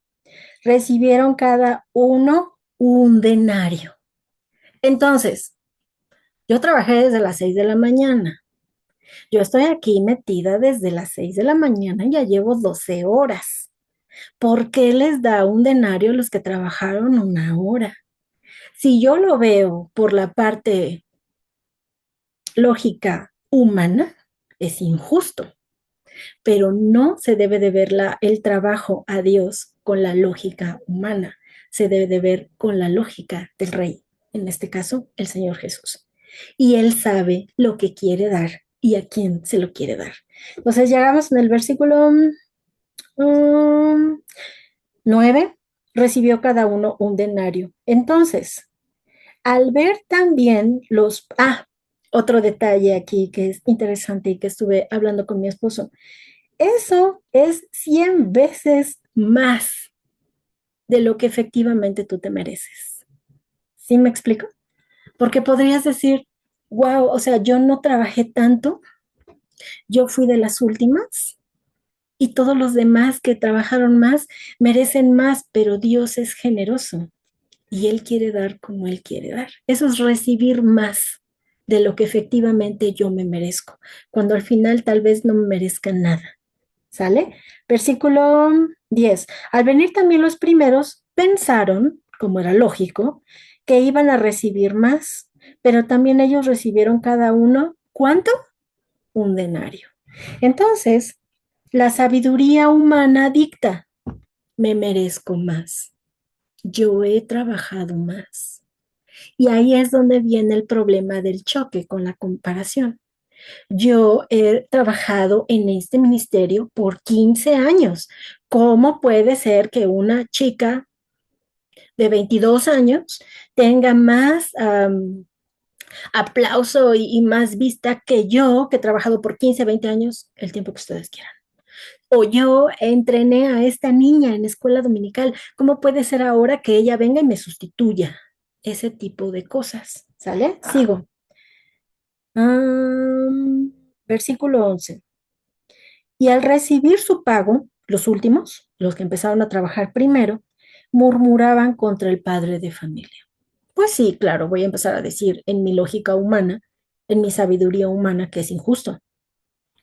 A: recibieron cada uno un denario. Entonces, yo trabajé desde las 6 de la mañana. Yo estoy aquí metida desde las 6 de la mañana, ya llevo 12 horas. ¿Por qué les da un denario a los que trabajaron una hora? Si yo lo veo por la parte lógica humana, es injusto, pero no se debe de ver el trabajo a Dios con la lógica humana, se debe de ver con la lógica del Rey, en este caso, el Señor Jesús. Y Él sabe lo que quiere dar y a quién se lo quiere dar. Entonces llegamos en el versículo 9, recibió cada uno un denario. Entonces, al ver también otro detalle aquí que es interesante y que estuve hablando con mi esposo, eso es 100 veces más de lo que efectivamente tú te mereces. ¿Sí me explico? Porque podrías decir, wow, o sea, yo no trabajé tanto, yo fui de las últimas y todos los demás que trabajaron más merecen más, pero Dios es generoso y Él quiere dar como Él quiere dar. Eso es recibir más de lo que efectivamente yo me merezco, cuando al final tal vez no me merezca nada. ¿Sale? Versículo 10. Al venir también los primeros, pensaron, como era lógico, que iban a recibir más, pero también ellos recibieron cada uno, ¿cuánto? Un denario. Entonces, la sabiduría humana dicta, me merezco más, yo he trabajado más. Y ahí es donde viene el problema del choque con la comparación. Yo he trabajado en este ministerio por 15 años. ¿Cómo puede ser que una chica de 22 años tenga más aplauso y más vista que yo, que he trabajado por 15, 20 años, el tiempo que ustedes quieran? O yo entrené a esta niña en escuela dominical. ¿Cómo puede ser ahora que ella venga y me sustituya? Ese tipo de cosas. ¿Sale? Sigo. Versículo 11. Y al recibir su pago, los últimos, los que empezaron a trabajar primero, murmuraban contra el padre de familia. Pues sí, claro, voy a empezar a decir en mi lógica humana, en mi sabiduría humana, que es injusto,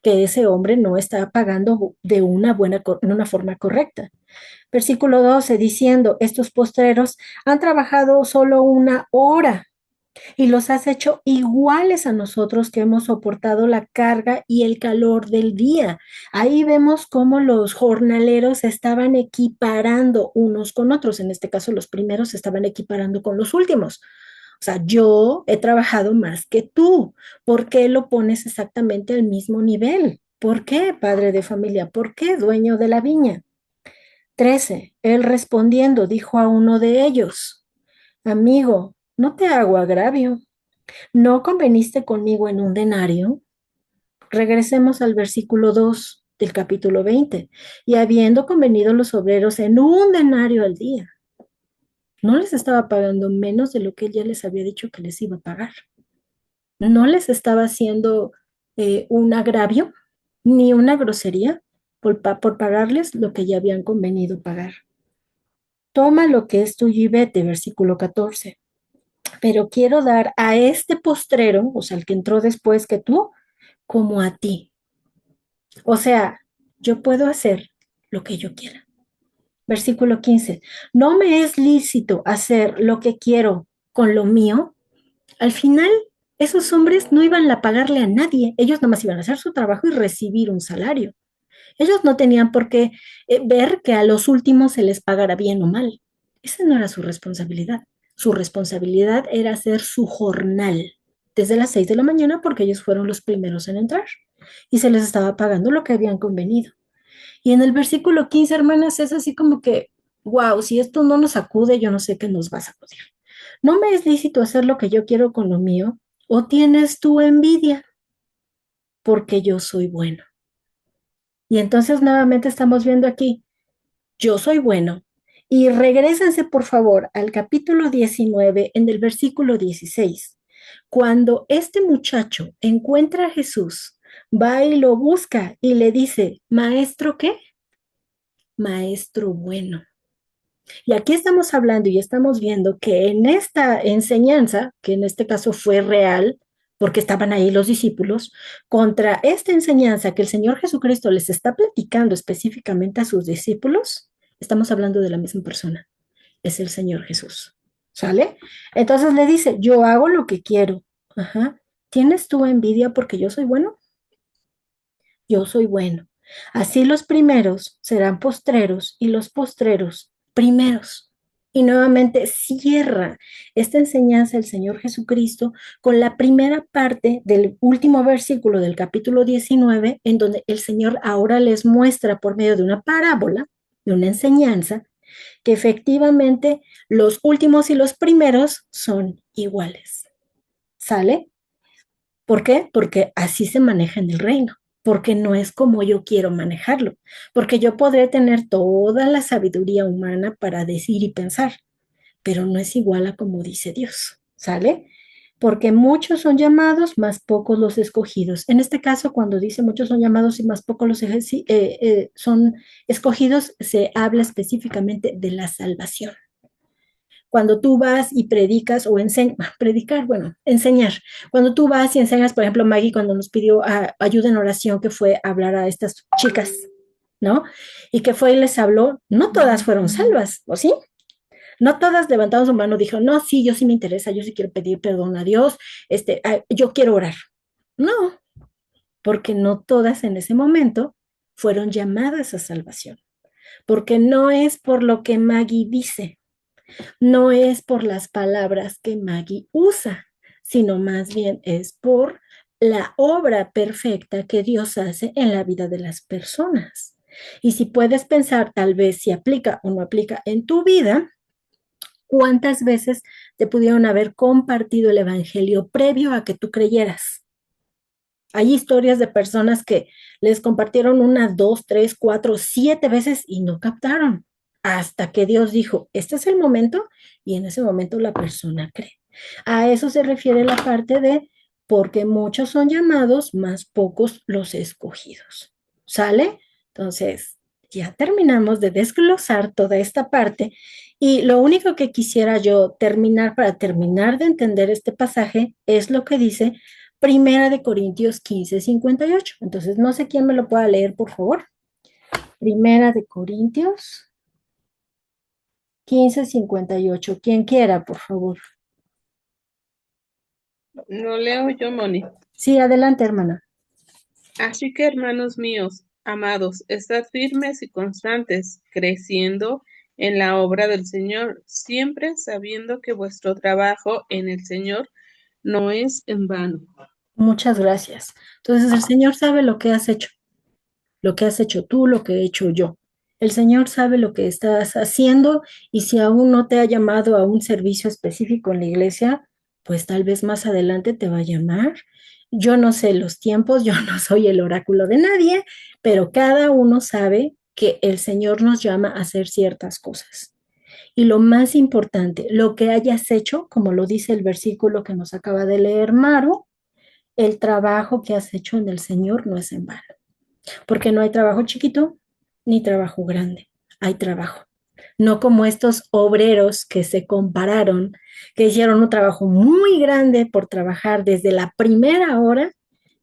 A: que ese hombre no está pagando de en una forma correcta. Versículo 12, diciendo, estos postreros han trabajado solo una hora y los has hecho iguales a nosotros que hemos soportado la carga y el calor del día. Ahí vemos cómo los jornaleros estaban equiparando unos con otros. En este caso, los primeros se estaban equiparando con los últimos. O sea, yo he trabajado más que tú. ¿Por qué lo pones exactamente al mismo nivel? ¿Por qué, padre de familia? ¿Por qué, dueño de la viña? 13. Él respondiendo dijo a uno de ellos, amigo, no te hago agravio. ¿No conveniste conmigo en un denario? Regresemos al versículo 2 del capítulo 20. Y habiendo convenido los obreros en un denario al día, no les estaba pagando menos de lo que él ya les había dicho que les iba a pagar. No les estaba haciendo un agravio ni una grosería por pagarles lo que ya habían convenido pagar. Toma lo que es tuyo y vete, versículo 14. Pero quiero dar a este postrero, o sea, el que entró después que tú, como a ti. O sea, yo puedo hacer lo que yo quiera. Versículo 15. No me es lícito hacer lo que quiero con lo mío. Al final, esos hombres no iban a pagarle a nadie. Ellos nomás iban a hacer su trabajo y recibir un salario. Ellos no tenían por qué ver que a los últimos se les pagara bien o mal. Esa no era su responsabilidad. Su responsabilidad era hacer su jornal desde las 6 de la mañana porque ellos fueron los primeros en entrar y se les estaba pagando lo que habían convenido. Y en el versículo 15, hermanas, es así como que, wow, si esto no nos acude, yo no sé qué nos va a sacudir. No me es lícito hacer lo que yo quiero con lo mío, o tienes tu envidia porque yo soy bueno. Y entonces nuevamente estamos viendo aquí, yo soy bueno. Y regrésense por favor al capítulo 19 en el versículo 16. Cuando este muchacho encuentra a Jesús, va y lo busca y le dice, ¿maestro qué? Maestro bueno. Y aquí estamos hablando y estamos viendo que en esta enseñanza, que en este caso fue real, porque estaban ahí los discípulos, contra esta enseñanza que el Señor Jesucristo les está platicando específicamente a sus discípulos, estamos hablando de la misma persona, es el Señor Jesús. ¿Sale? Entonces le dice, yo hago lo que quiero. Ajá. ¿Tienes tú envidia porque yo soy bueno? Yo soy bueno. Así los primeros serán postreros y los postreros primeros. Y nuevamente cierra esta enseñanza del Señor Jesucristo con la primera parte del último versículo del capítulo 19, en donde el Señor ahora les muestra por medio de una parábola, de una enseñanza, que efectivamente los últimos y los primeros son iguales. ¿Sale? ¿Por qué? Porque así se maneja en el reino, porque no es como yo quiero manejarlo, porque yo podré tener toda la sabiduría humana para decir y pensar, pero no es igual a como dice Dios, ¿sale? Porque muchos son llamados, más pocos los escogidos. En este caso, cuando dice muchos son llamados y más pocos los son escogidos, se habla específicamente de la salvación. Cuando tú vas y predicas o enseñas, predicar, bueno, enseñar. Cuando tú vas y enseñas, por ejemplo, Maggie, cuando nos pidió ayuda en oración, que fue hablar a estas chicas, ¿no? Y que fue y les habló, no todas fueron salvas, ¿o sí? No todas levantaron su mano y dijeron, no, sí, yo sí me interesa, yo sí quiero pedir perdón a Dios, yo quiero orar. No, porque no todas en ese momento fueron llamadas a salvación, porque no es por lo que Maggie dice, no es por las palabras que Maggie usa, sino más bien es por la obra perfecta que Dios hace en la vida de las personas. Y si puedes pensar tal vez si aplica o no aplica en tu vida, ¿cuántas veces te pudieron haber compartido el evangelio previo a que tú creyeras? Hay historias de personas que les compartieron una, dos, tres, cuatro, siete veces y no captaron, hasta que Dios dijo, este es el momento, y en ese momento la persona cree. A eso se refiere la parte de, porque muchos son llamados, más pocos los escogidos. ¿Sale? Entonces, ya terminamos de desglosar toda esta parte, y lo único que quisiera yo terminar, para terminar de entender este pasaje, es lo que dice Primera de Corintios 15:58. Entonces, no sé quién me lo pueda leer, por favor. Primera de Corintios 15:58. Quien quiera, por favor.
E: Lo leo yo, Moni.
A: Sí, adelante, hermana.
E: Así que, hermanos míos, amados, estad firmes y constantes, creciendo en la obra del Señor, siempre sabiendo que vuestro trabajo en el Señor no es en vano.
A: Muchas gracias. Entonces, el Señor sabe lo que has hecho tú, lo que he hecho yo. El Señor sabe lo que estás haciendo, y si aún no te ha llamado a un servicio específico en la iglesia, pues tal vez más adelante te va a llamar. Yo no sé los tiempos, yo no soy el oráculo de nadie, pero cada uno sabe que el Señor nos llama a hacer ciertas cosas. Y lo más importante, lo que hayas hecho, como lo dice el versículo que nos acaba de leer Maru, el trabajo que has hecho en el Señor no es en vano, porque no hay trabajo chiquito ni trabajo grande, hay trabajo. No como estos obreros que se compararon, que hicieron un trabajo muy grande por trabajar desde la primera hora,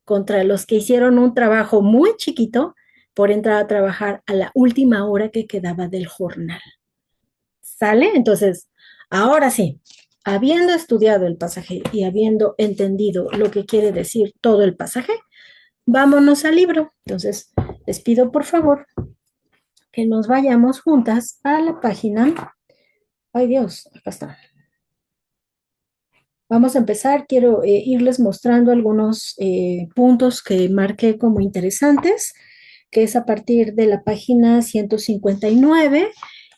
A: contra los que hicieron un trabajo muy chiquito por entrar a trabajar a la última hora que quedaba del jornal. ¿Sale? Entonces, ahora sí, habiendo estudiado el pasaje y habiendo entendido lo que quiere decir todo el pasaje, vámonos al libro. Entonces, les pido por favor que nos vayamos juntas a la página. Ay Dios, acá está. Vamos a empezar. Quiero irles mostrando algunos puntos que marqué como interesantes, que es a partir de la página 159,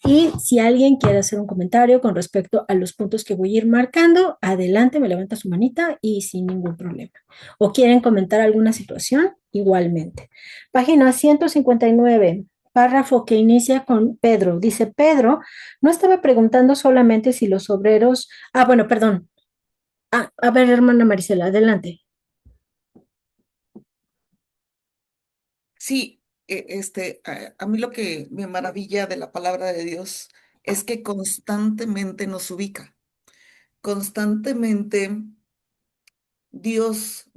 A: Y si alguien quiere hacer un comentario con respecto a los puntos que voy a ir marcando, adelante, me levanta su manita y sin ningún problema. O quieren comentar alguna situación, igualmente. Página 159, párrafo que inicia con Pedro. Dice, Pedro no estaba preguntando solamente si los obreros... Ah, bueno, perdón. Ah, a ver, hermana Marisela, adelante.
C: Sí, a mí lo que me maravilla de la palabra de Dios es que constantemente nos ubica, constantemente nos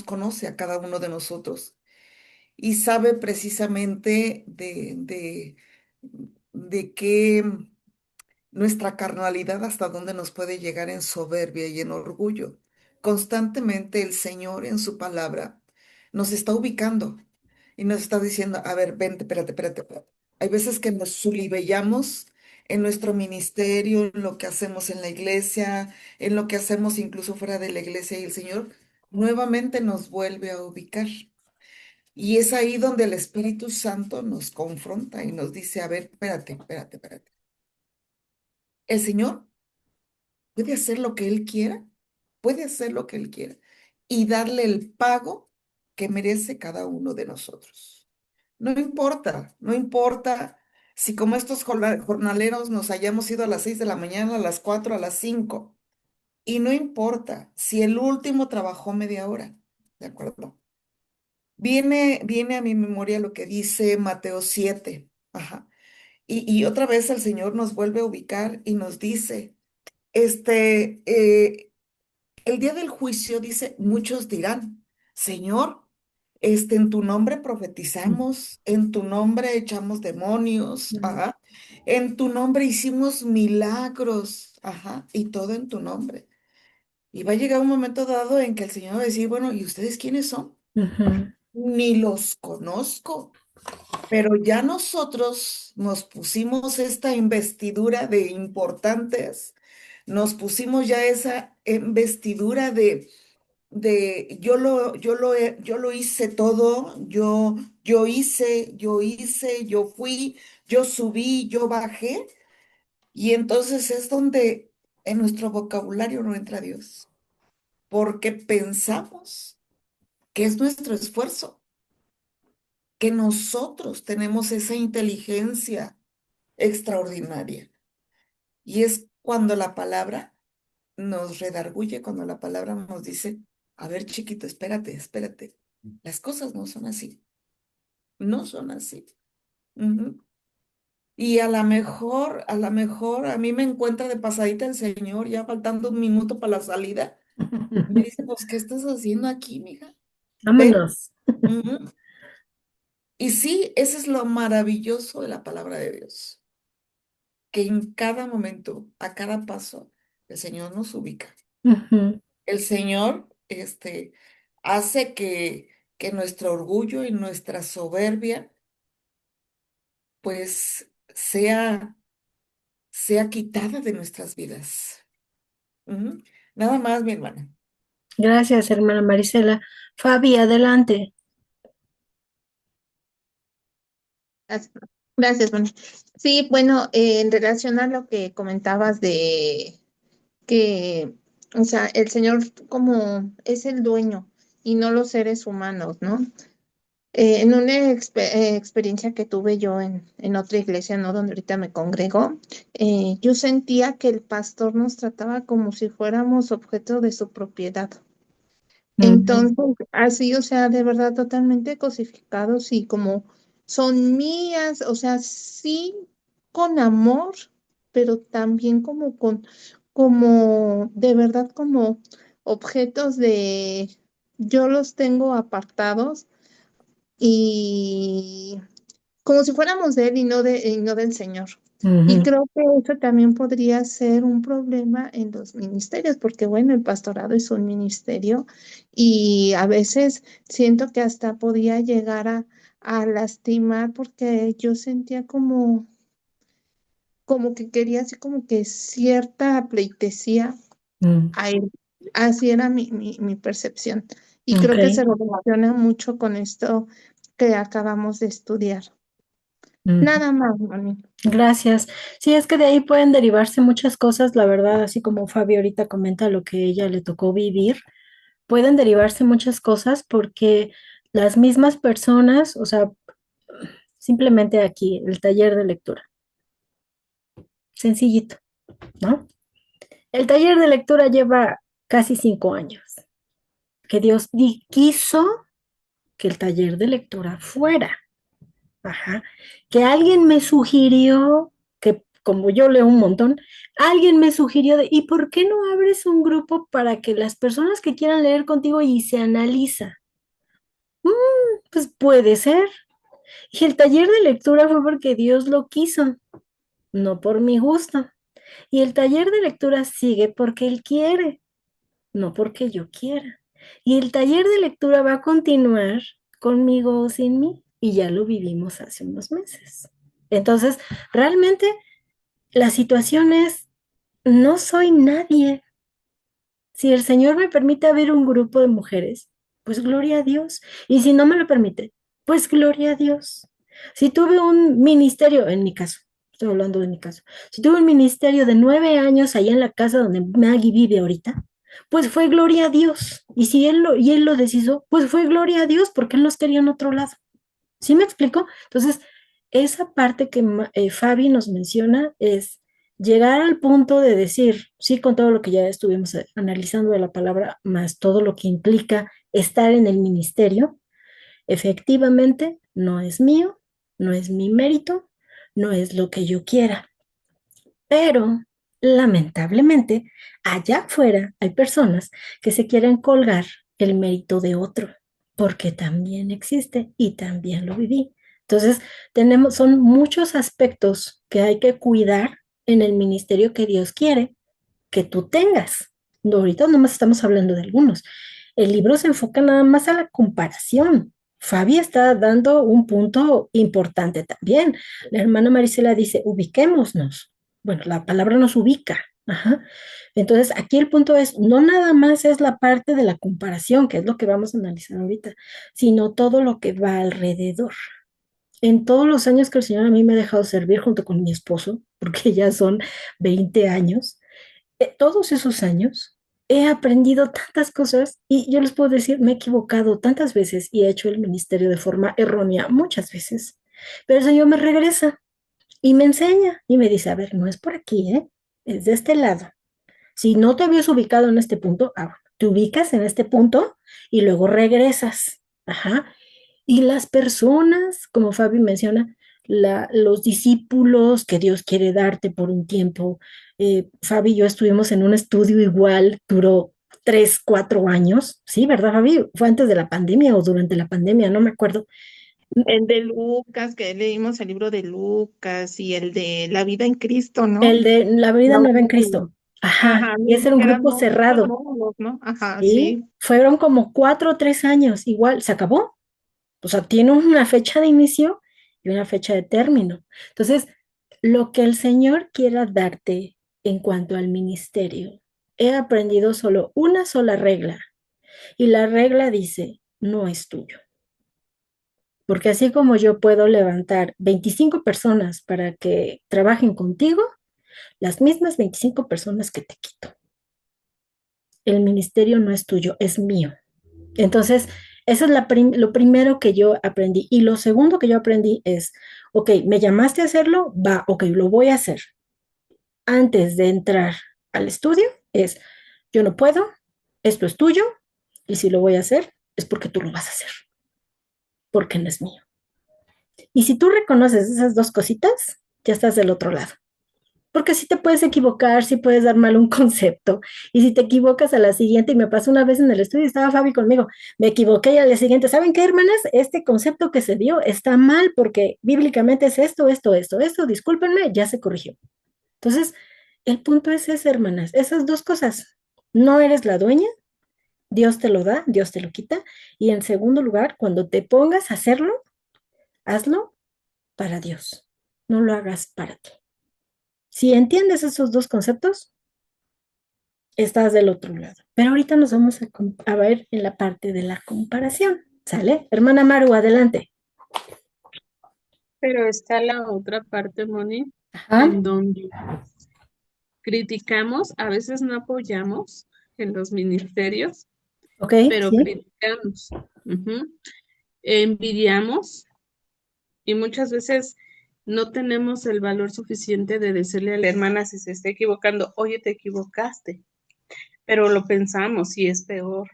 C: conoce a cada uno de nosotros y sabe precisamente de qué nuestra carnalidad hasta dónde nos puede llegar en soberbia y en orgullo. Constantemente el Señor en su palabra nos está ubicando y nos está diciendo, a ver, vente, espérate. Hay veces que nos sulibellamos en nuestro ministerio, en lo que hacemos en la iglesia, en lo que hacemos incluso fuera de la iglesia y el Señor nuevamente nos vuelve a ubicar. Y es ahí donde el Espíritu Santo nos confronta y nos dice, a ver, espérate. El Señor puede hacer lo que Él quiera, puede hacer lo que Él quiera y darle el pago que merece cada uno de nosotros. No importa si como estos jornaleros nos hayamos ido a las 6 de la mañana, a las 4, a las 5, y no importa si el último trabajó media hora, ¿de acuerdo? Viene a mi memoria lo que dice Mateo 7, ajá. Y otra vez el Señor nos vuelve a ubicar y nos dice, este, eh, el día del juicio, dice, muchos dirán, Señor, en tu nombre profetizamos, en tu nombre echamos demonios, ajá, en tu nombre hicimos milagros, ajá, y todo en tu nombre. Y va a llegar un momento dado en que el Señor va a decir, bueno, ¿y ustedes quiénes son?
A: Ujú,
C: Ni los conozco. Pero ya nosotros nos pusimos esta investidura de importantes, nos pusimos ya esa investidura de yo lo hice todo, yo fui, yo subí, yo bajé, y entonces es donde en nuestro vocabulario no entra Dios, porque pensamos que es nuestro esfuerzo, que nosotros tenemos esa inteligencia extraordinaria. Y es cuando la palabra nos redarguye, cuando la palabra nos dice, a ver, chiquito, espérate. Las cosas no son así, no son así. Ujú. Y a lo mejor a mí me encuentra de pasadita el Señor, ya faltando un minuto para la salida. Me dice, pues, ¿qué estás haciendo aquí, mija? Ven.
A: Vámonos.
C: Ujú. Y sí, eso es lo maravilloso de la palabra de Dios, que en cada momento, a cada paso, el Señor nos ubica.
A: Ujú,
C: El Señor, hace que nuestro orgullo y nuestra soberbia, pues, sea quitada de nuestras vidas. Ujú. Nada más, mi hermana.
A: gracias, hermana Marisela. Fabi, adelante.
B: Gracias, gracias, Bonnie. Sí, bueno, en relación a lo que comentabas de que, o sea, el Señor como es el dueño y no los seres humanos, ¿no? En una experiencia que tuve yo en otra iglesia, ¿no? Donde ahorita me congrego, yo sentía que el pastor nos trataba como si fuéramos objeto de su propiedad.
A: Ujú,
B: Entonces, así, o sea, de verdad totalmente cosificados y como son mías, o sea, sí con amor, pero también como de verdad como objetos de, yo los tengo apartados y como si fuéramos de él y no del Señor. Y
A: ujú,
B: creo que eso también podría ser un problema en los ministerios, porque bueno, el pastorado es un ministerio y a veces siento que hasta podía llegar a lastimar porque yo sentía como que quería así como que cierta pleitesía
A: mm,
B: a él. Así era mi percepción. Y
A: ok.
B: creo que se relaciona mucho con esto que acabamos de estudiar. Nada más, Moni.
A: Gracias. Sí, es que de ahí pueden derivarse muchas cosas, la verdad, así como Fabi ahorita comenta lo que ella le tocó vivir, pueden derivarse muchas cosas porque las mismas personas, o sea, simplemente aquí, el taller de lectura, sencillito, ¿no? El taller de lectura lleva casi 5 años, que Dios quiso que el taller de lectura fuera. Ajá. Que alguien me sugirió, que como yo leo un montón, alguien me sugirió ¿y por qué no abres un grupo para que las personas que quieran leer contigo y se analiza? Mm, pues puede ser. Y el taller de lectura fue porque Dios lo quiso, no por mi gusto. Y el taller de lectura sigue porque Él quiere, no porque yo quiera. Y el taller de lectura va a continuar conmigo o sin mí, y ya lo vivimos hace unos meses. Entonces, realmente la situación es, no soy nadie. Si el Señor me permite ver un grupo de mujeres, pues gloria a Dios. Y si no me lo permite, pues gloria a Dios. Si tuve un ministerio, en mi caso, estoy hablando de mi caso, si tuve un ministerio de 9 años allá en la casa donde Maggie vive ahorita, pues fue gloria a Dios. Y si él lo deshizo, pues fue gloria a Dios porque él nos quería en otro lado. ¿Sí me explico? Entonces, esa parte que Fabi nos menciona es llegar al punto de decir, sí, con todo lo que ya estuvimos analizando de la palabra, más todo lo que implica estar en el ministerio, efectivamente no es mío, no es mi mérito, no es lo que yo quiera, pero lamentablemente allá afuera hay personas que se quieren colgar el mérito de otro, porque también existe y también lo viví. Entonces, son muchos aspectos que hay que cuidar en el ministerio que Dios quiere que tú tengas. Ahorita nomás estamos hablando de algunos. El libro se enfoca nada más a la comparación. Fabi está dando un punto importante también. La hermana Marisela dice, ubiquémonos. Bueno, la palabra nos ubica. Ajá. Entonces, aquí el punto es, no nada más es la parte de la comparación, que es lo que vamos a analizar ahorita, sino todo lo que va alrededor. En todos los años que el Señor a mí me ha dejado servir junto con mi esposo, porque ya son 20 años, todos esos años he aprendido tantas cosas y yo les puedo decir, me he equivocado tantas veces y he hecho el ministerio de forma errónea muchas veces, pero el Señor me regresa y me enseña y me dice, a ver, no es por aquí, ¿eh? Es de este lado. Si no te habías ubicado en este punto, te ubicas en este punto y luego regresas. Ajá. Y las personas, como Fabi menciona, los discípulos que Dios quiere darte por un tiempo. Fabi y yo estuvimos en un estudio igual, duró 3, 4 años. Sí, ¿verdad, Fabi? Fue antes de la pandemia o durante la pandemia, no me acuerdo.
B: El de Lucas, que leímos el libro de Lucas y el de La vida en Cristo, ¿no?
A: El de La vida
B: No,
A: nueva en Cristo. Ajá,
B: ajá,
A: y ese era un
B: eran
A: grupo
B: muchos
A: cerrado.
B: módulos, ¿no? Ajá,
A: Sí,
B: sí.
A: fueron como 4 o 3 años, igual, se acabó. O sea, tiene una fecha de inicio y una fecha de término. Entonces, lo que el Señor quiera darte en cuanto al ministerio, he aprendido solo una sola regla y la regla dice, no es tuyo. Porque así como yo puedo levantar 25 personas para que trabajen contigo, las mismas 25 personas que te quito. El ministerio no es tuyo, es mío. Entonces, eso es lo primero que yo aprendí. Y lo segundo que yo aprendí es, ok, me llamaste a hacerlo, va, ok, lo voy a hacer. Antes de entrar al estudio, yo no puedo, esto es tuyo, y si lo voy a hacer, es porque tú lo vas a hacer, porque no es mío. Y si tú reconoces esas dos cositas, ya estás del otro lado. Porque si te puedes equivocar, si puedes dar mal un concepto. Y si te equivocas a la siguiente, y me pasó una vez en el estudio, estaba Fabi conmigo, me equivoqué y a la siguiente, ¿saben qué, hermanas? Este concepto que se dio está mal porque bíblicamente es esto, discúlpenme, ya se corrigió. Entonces, el punto es ese, hermanas, esas dos cosas. No eres la dueña, Dios te lo da, Dios te lo quita. Y en segundo lugar, cuando te pongas a hacerlo, hazlo para Dios. No lo hagas para ti. Si entiendes esos dos conceptos, estás del otro lado. Pero ahorita nos vamos a ver en la parte de la comparación. ¿Sale? Hermana Maru, adelante.
E: Pero está la otra parte, Moni,
A: Ajá,
E: en donde criticamos, a veces no apoyamos en los ministerios,
A: ok,
E: pero
A: sí,
E: criticamos, ujú, envidiamos y muchas veces no tenemos el valor suficiente de decirle a la hermana si se está equivocando, oye, te equivocaste, pero lo pensamos y es peor.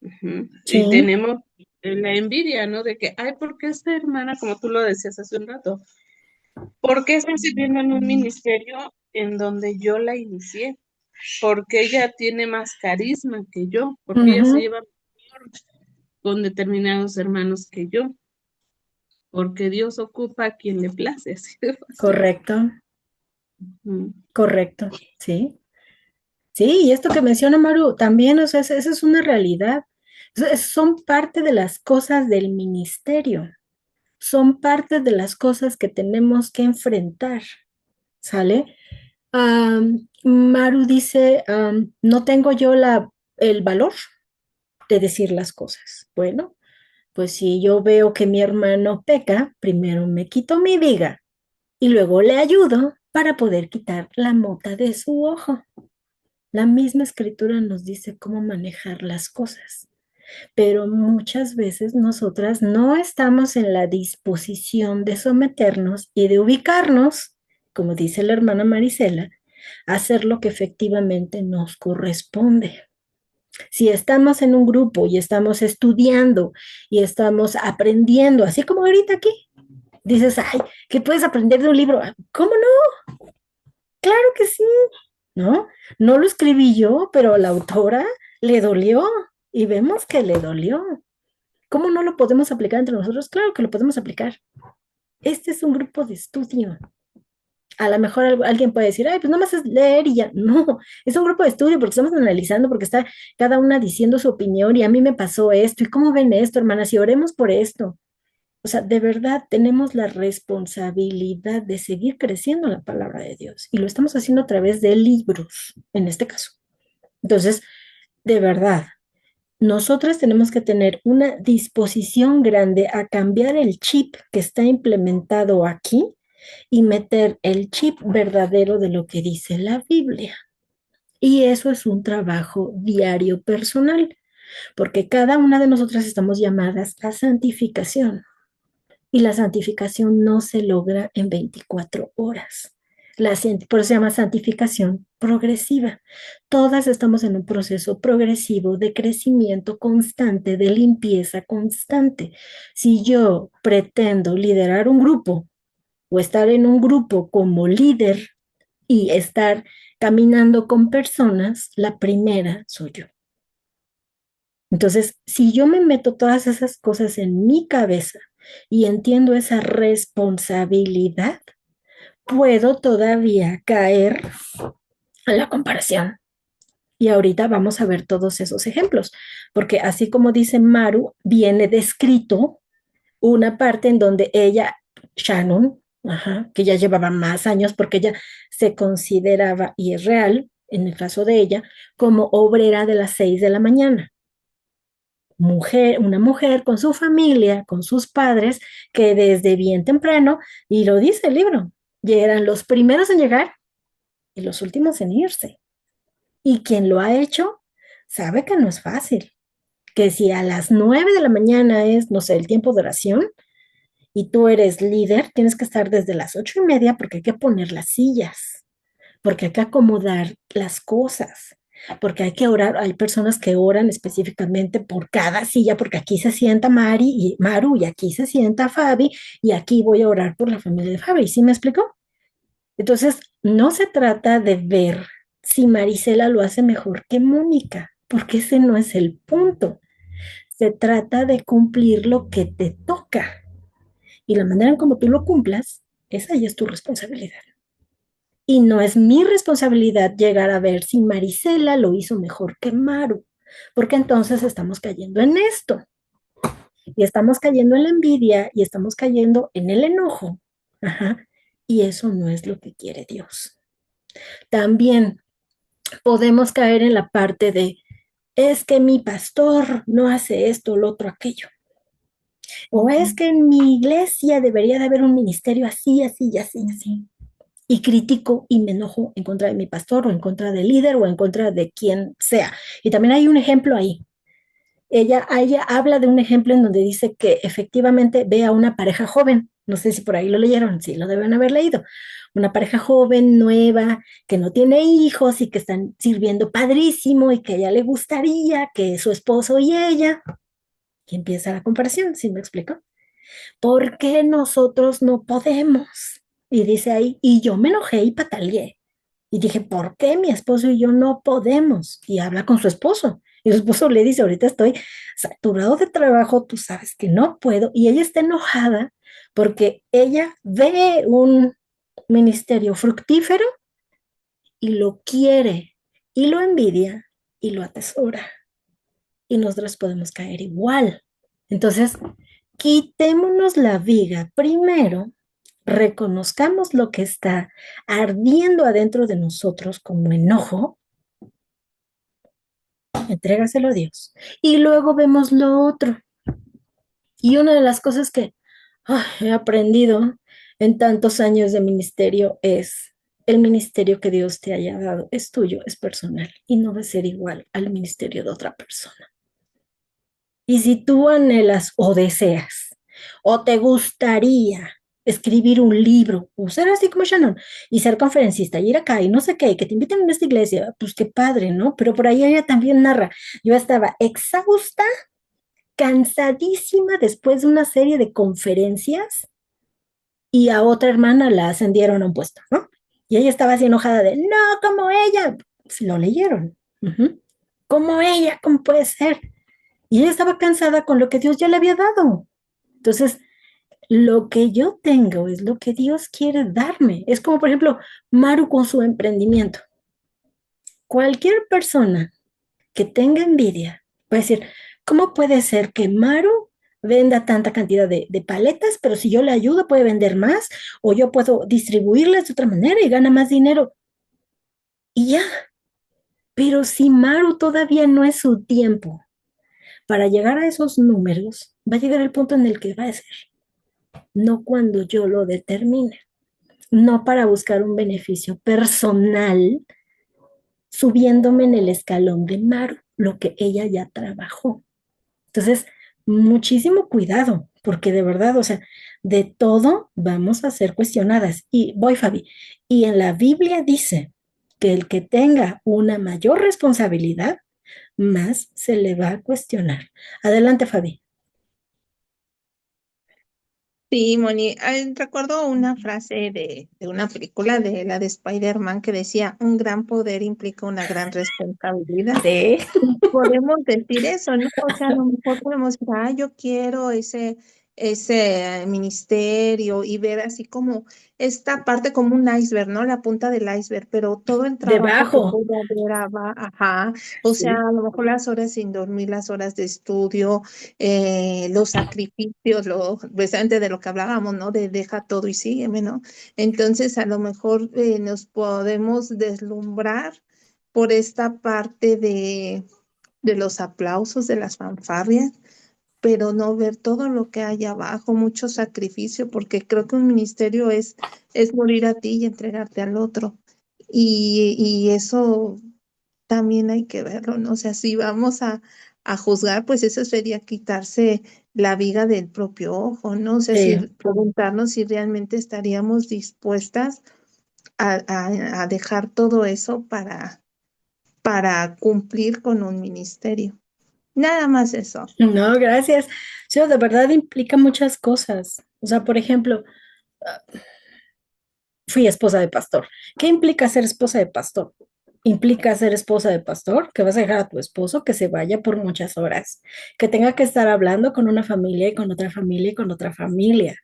E: Ujú. Y
A: sí,
E: tenemos la envidia, ¿no? De que, ay, ¿por qué esta hermana, como tú lo decías hace un rato, por qué está sirviendo en un ministerio en donde yo la inicié? Porque ella tiene más carisma que yo, porque ella se
A: ujú,
E: lleva mejor con determinados hermanos que yo, porque Dios ocupa a quien le place, así de fácil.
A: correcto,
E: Ujú.
A: correcto, sí. Sí, y esto que menciona Maru también, o sea, esa es una realidad. Son parte de las cosas del ministerio, son parte de las cosas que tenemos que enfrentar, ¿sale? Maru dice, no tengo yo el valor de decir las cosas. Bueno, pues si yo veo que mi hermano peca, primero me quito mi viga y luego le ayudo para poder quitar la mota de su ojo. La misma escritura nos dice cómo manejar las cosas, pero muchas veces nosotras no estamos en la disposición de someternos y de ubicarnos, como dice la hermana Marisela, a hacer lo que efectivamente nos corresponde. Si estamos en un grupo y estamos estudiando y estamos aprendiendo, así como ahorita aquí, dices, ay, ¿qué puedes aprender de un libro? ¿Cómo no? Claro que sí, ¿no? No lo escribí yo, pero a la autora le dolió y vemos que le dolió. ¿Cómo no lo podemos aplicar entre nosotros? Claro que lo podemos aplicar. Este es un grupo de estudio. A lo mejor alguien puede decir, ay, pues nada más es leer y ya. No, es un grupo de estudio porque estamos analizando, porque está cada una diciendo su opinión y a mí me pasó esto. ¿Y cómo ven esto, hermanas? Y oremos por esto. O sea, de verdad tenemos la responsabilidad de seguir creciendo la palabra de Dios y lo estamos haciendo a través de libros, en este caso. Entonces, de verdad, nosotras tenemos que tener una disposición grande a cambiar el chip que está implementado aquí y meter el chip verdadero de lo que dice la Biblia. Y eso es un trabajo diario personal, porque cada una de nosotras estamos llamadas a santificación. Y la santificación no se logra en 24 horas. Por eso se llama santificación progresiva. Todas estamos en un proceso progresivo de crecimiento constante, de limpieza constante. Si yo pretendo liderar un grupo o estar en un grupo como líder y estar caminando con personas, la primera soy yo. Entonces, si yo me meto todas esas cosas en mi cabeza y entiendo esa responsabilidad, puedo todavía caer a la comparación. Y ahorita vamos a ver todos esos ejemplos, porque así como dice Maru, viene descrito una parte en donde ella, Shannon, ajá, que ya llevaba más años porque ella se consideraba, y es real en el caso de ella, como obrera de las 6 de la mañana. Una mujer con su familia, con sus padres, que desde bien temprano, y lo dice el libro, ya eran los primeros en llegar y los últimos en irse. Y quien lo ha hecho sabe que no es fácil, que si a las 9 de la mañana es, no sé, el tiempo de oración y tú eres líder, tienes que estar desde las 8:30 porque hay que poner las sillas, porque hay que acomodar las cosas, porque hay que orar. Hay personas que oran específicamente por cada silla, porque aquí se sienta Mari y Maru y aquí se sienta Fabi y aquí voy a orar por la familia de Fabi. ¿Sí me explicó? Entonces, no se trata de ver si Marisela lo hace mejor que Mónica, porque ese no es el punto. Se trata de cumplir lo que te toca y la manera en cómo tú lo cumplas, esa ya es tu responsabilidad. Y no es mi responsabilidad llegar a ver si Marisela lo hizo mejor que Maru, porque entonces estamos cayendo en esto y estamos cayendo en la envidia y estamos cayendo en el enojo. Ajá. Y eso no es lo que quiere Dios. También podemos caer en la parte de, es que mi pastor no hace esto, lo otro, aquello. O es que en mi iglesia debería de haber un ministerio así, así y así, así. Y critico y me enojo en contra de mi pastor o en contra del líder o en contra de quien sea. Y también hay un ejemplo ahí. Ella habla de un ejemplo en donde dice que efectivamente ve a una pareja joven, no sé si por ahí lo leyeron, sí, lo deben haber leído, una pareja joven, nueva, que no tiene hijos y que están sirviendo padrísimo y que a ella le gustaría que su esposo y ella, y empieza la comparación, ¿sí me explico? ¿Por qué nosotros no podemos? Y dice ahí, y yo me enojé y pataleé. Y dije, ¿por qué mi esposo y yo no podemos? Y habla con su esposo. Y su esposo le dice, ahorita estoy saturado de trabajo, tú sabes que no puedo. Y ella está enojada porque ella ve un ministerio fructífero y lo quiere y lo envidia y lo atesora. Y nosotros podemos caer igual. Entonces, quitémonos la viga primero, reconozcamos lo que está ardiendo adentro de nosotros como enojo, entrégaselo a Dios. Y luego vemos lo otro. Y una de las cosas que he aprendido en tantos años de ministerio es el ministerio que Dios te haya dado. Es tuyo, es personal y no va a ser igual al ministerio de otra persona. Y si tú anhelas o deseas o te gustaría escribir un libro o ser así como Shannon y ser conferencista y ir acá y no sé qué, y que te inviten a esta iglesia, pues qué padre, ¿no? Pero por ahí ella también narra, yo estaba exhausta, cansadísima después de una serie de conferencias y a otra hermana la ascendieron a un puesto, ¿no? Y ella estaba así enojada de, no, como ella, pues, lo leyeron, como ella, ¿cómo puede ser? Y ella estaba cansada con lo que Dios ya le había dado. Entonces, lo que yo tengo es lo que Dios quiere darme. Es como, por ejemplo, Maru con su emprendimiento. Cualquier persona que tenga envidia va a decir, ¿cómo puede ser que Maru venda tanta cantidad de paletas, pero si yo le ayudo puede vender más o yo puedo distribuirlas de otra manera y gana más dinero? Y ya, pero si Maru todavía no es su tiempo para llegar a esos números, va a llegar el punto en el que va a ser, no cuando yo lo determine, no para buscar un beneficio personal, subiéndome en el escalón de Maru, lo que ella ya trabajó. Entonces, muchísimo cuidado, porque de verdad, o sea, de todo vamos a ser cuestionadas. Y voy, Fabi, y en la Biblia dice que el que tenga una mayor responsabilidad, más se le va a cuestionar. Adelante, Fabi.
B: Sí, Moni, recuerdo una frase de una película de la de Spider-Man que decía, un gran poder implica una gran responsabilidad.
A: Sí.
B: Podemos decir eso, ¿no? O sea, a lo mejor podemos decir, ah, yo quiero ese ministerio y ver así como esta parte como un iceberg, ¿no? La punta del iceberg, pero todo el trabajo que
A: Debajo.
B: puede haber, ajá, o sea,
A: Sí.
B: a lo mejor las horas sin dormir, las horas de estudio, los sacrificios, precisamente de lo que hablábamos, ¿no? De deja todo y sígueme, ¿no? Entonces, a lo mejor nos podemos deslumbrar por esta parte de los aplausos, de las fanfarrias, pero no ver todo lo que hay abajo, mucho sacrificio, porque creo que un ministerio es morir a ti y entregarte al otro. Y eso también hay que verlo, ¿no? O sea, si vamos a juzgar, pues eso sería quitarse la viga del propio ojo, ¿no? O sea, si
A: Sí.
B: preguntarnos si realmente estaríamos dispuestas a dejar todo eso para cumplir con un ministerio. Nada más eso.
A: No, gracias. Sí, de verdad implica muchas cosas. O sea, por ejemplo, fui esposa de pastor. ¿Qué implica ser esposa de pastor? Implica ser esposa de pastor, que vas a dejar a tu esposo que se vaya por muchas horas, que tenga que estar hablando con una familia y con otra familia y con otra familia.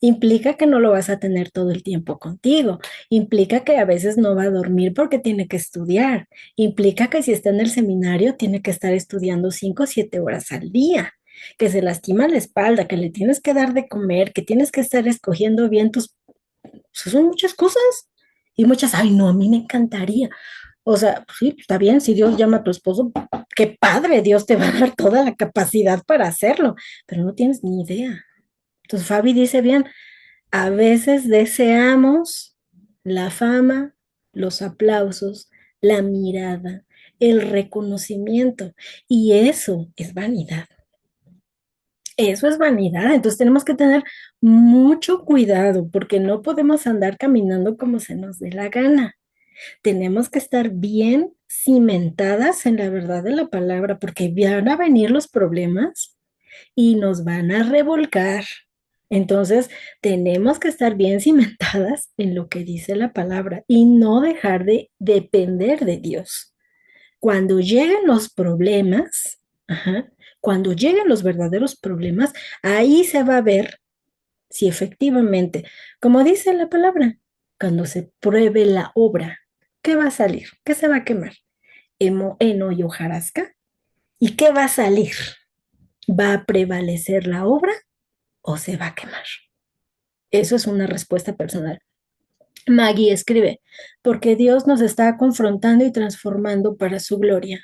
A: Implica que no lo vas a tener todo el tiempo contigo. Implica que a veces no va a dormir porque tiene que estudiar. Implica que si está en el seminario tiene que estar estudiando 5 o 7 horas al día, que se lastima la espalda, que le tienes que dar de comer, que tienes que estar escogiendo bien tus... Son muchas cosas y muchas, ay no, a mí me encantaría. O sea, sí, está bien, si Dios llama a tu esposo, qué padre, Dios te va a dar toda la capacidad para hacerlo, pero no tienes ni idea. Entonces Fabi dice bien, a veces deseamos la fama, los aplausos, la mirada, el reconocimiento, y eso es vanidad. Eso es vanidad, entonces tenemos que tener mucho cuidado porque no podemos andar caminando como se nos dé la gana. Tenemos que estar bien cimentadas en la verdad de la palabra porque van a venir los problemas y nos van a revolcar. Entonces, tenemos que estar bien cimentadas en lo que dice la palabra y no dejar de depender de Dios. Cuando lleguen los problemas, ajá, cuando lleguen los verdaderos problemas, ahí se va a ver si efectivamente, como dice la palabra, cuando se pruebe la obra, ¿qué va a salir? ¿Qué se va a quemar? Heno y hojarasca. ¿Y qué va a salir? ¿Va a prevalecer la obra o se va a quemar? Eso es una respuesta personal. Maggie escribe, porque Dios nos está confrontando y transformando para su gloria.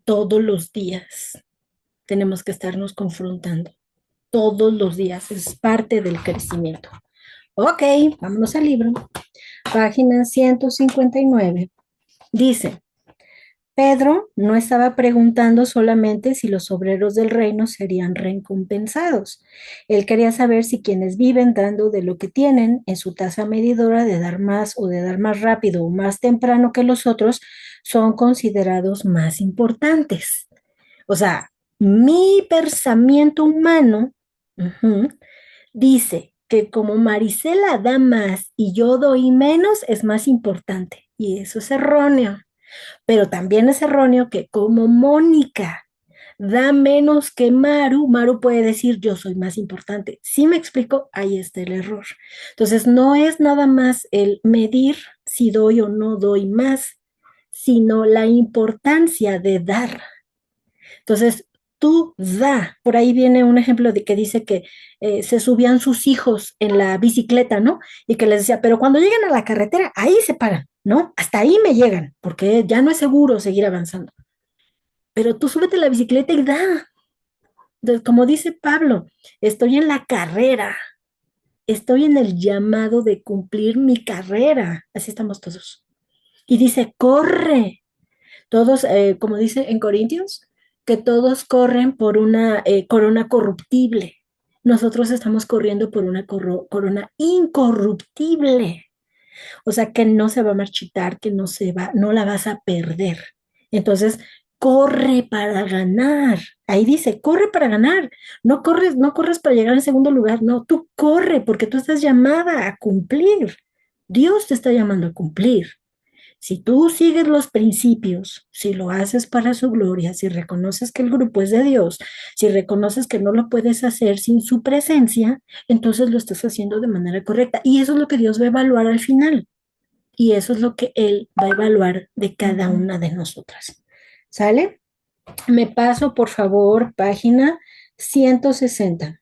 A: Todos los días tenemos que estarnos confrontando. Todos los días es parte del crecimiento. Ok, vámonos al libro. Página 159. Dice, Pedro no estaba preguntando solamente si los obreros del reino serían recompensados. Él quería saber si quienes viven dando de lo que tienen en su tasa medidora de dar más o de dar más rápido o más temprano que los otros son considerados más importantes. O sea, mi pensamiento humano dice que como Marisela da más y yo doy menos, es más importante. Y eso es erróneo. Pero también es erróneo que como Mónica da menos que Maru, Maru puede decir yo soy más importante. ¿Sí me explico? Ahí está el error. Entonces, no es nada más el medir si doy o no doy más, sino la importancia de dar. Entonces, tú da. Por ahí viene un ejemplo de que dice que se subían sus hijos en la bicicleta, ¿no? Y que les decía, pero cuando lleguen a la carretera, ahí se paran, ¿no? Hasta ahí me llegan, porque ya no es seguro seguir avanzando. Pero tú súbete a la bicicleta y da. Entonces, como dice Pablo, estoy en la carrera, estoy en el llamado de cumplir mi carrera. Así estamos todos. Y dice, corre. Todos, como dice en Corintios, que todos corren por una corona corruptible. Nosotros estamos corriendo por una corona incorruptible. O sea, que no se va a marchitar, que no se va, no la vas a perder. Entonces, corre para ganar. Ahí dice, corre para ganar. No corres, no corres para llegar en segundo lugar. No, tú corre porque tú estás llamada a cumplir. Dios te está llamando a cumplir. Si tú sigues los principios, si lo haces para su gloria, si reconoces que el grupo es de Dios, si reconoces que no lo puedes hacer sin su presencia, entonces lo estás haciendo de manera correcta. Y eso es lo que Dios va a evaluar al final. Y eso es lo que Él va a evaluar de cada una de nosotras. ¿Sale? Me paso, por favor, página 160.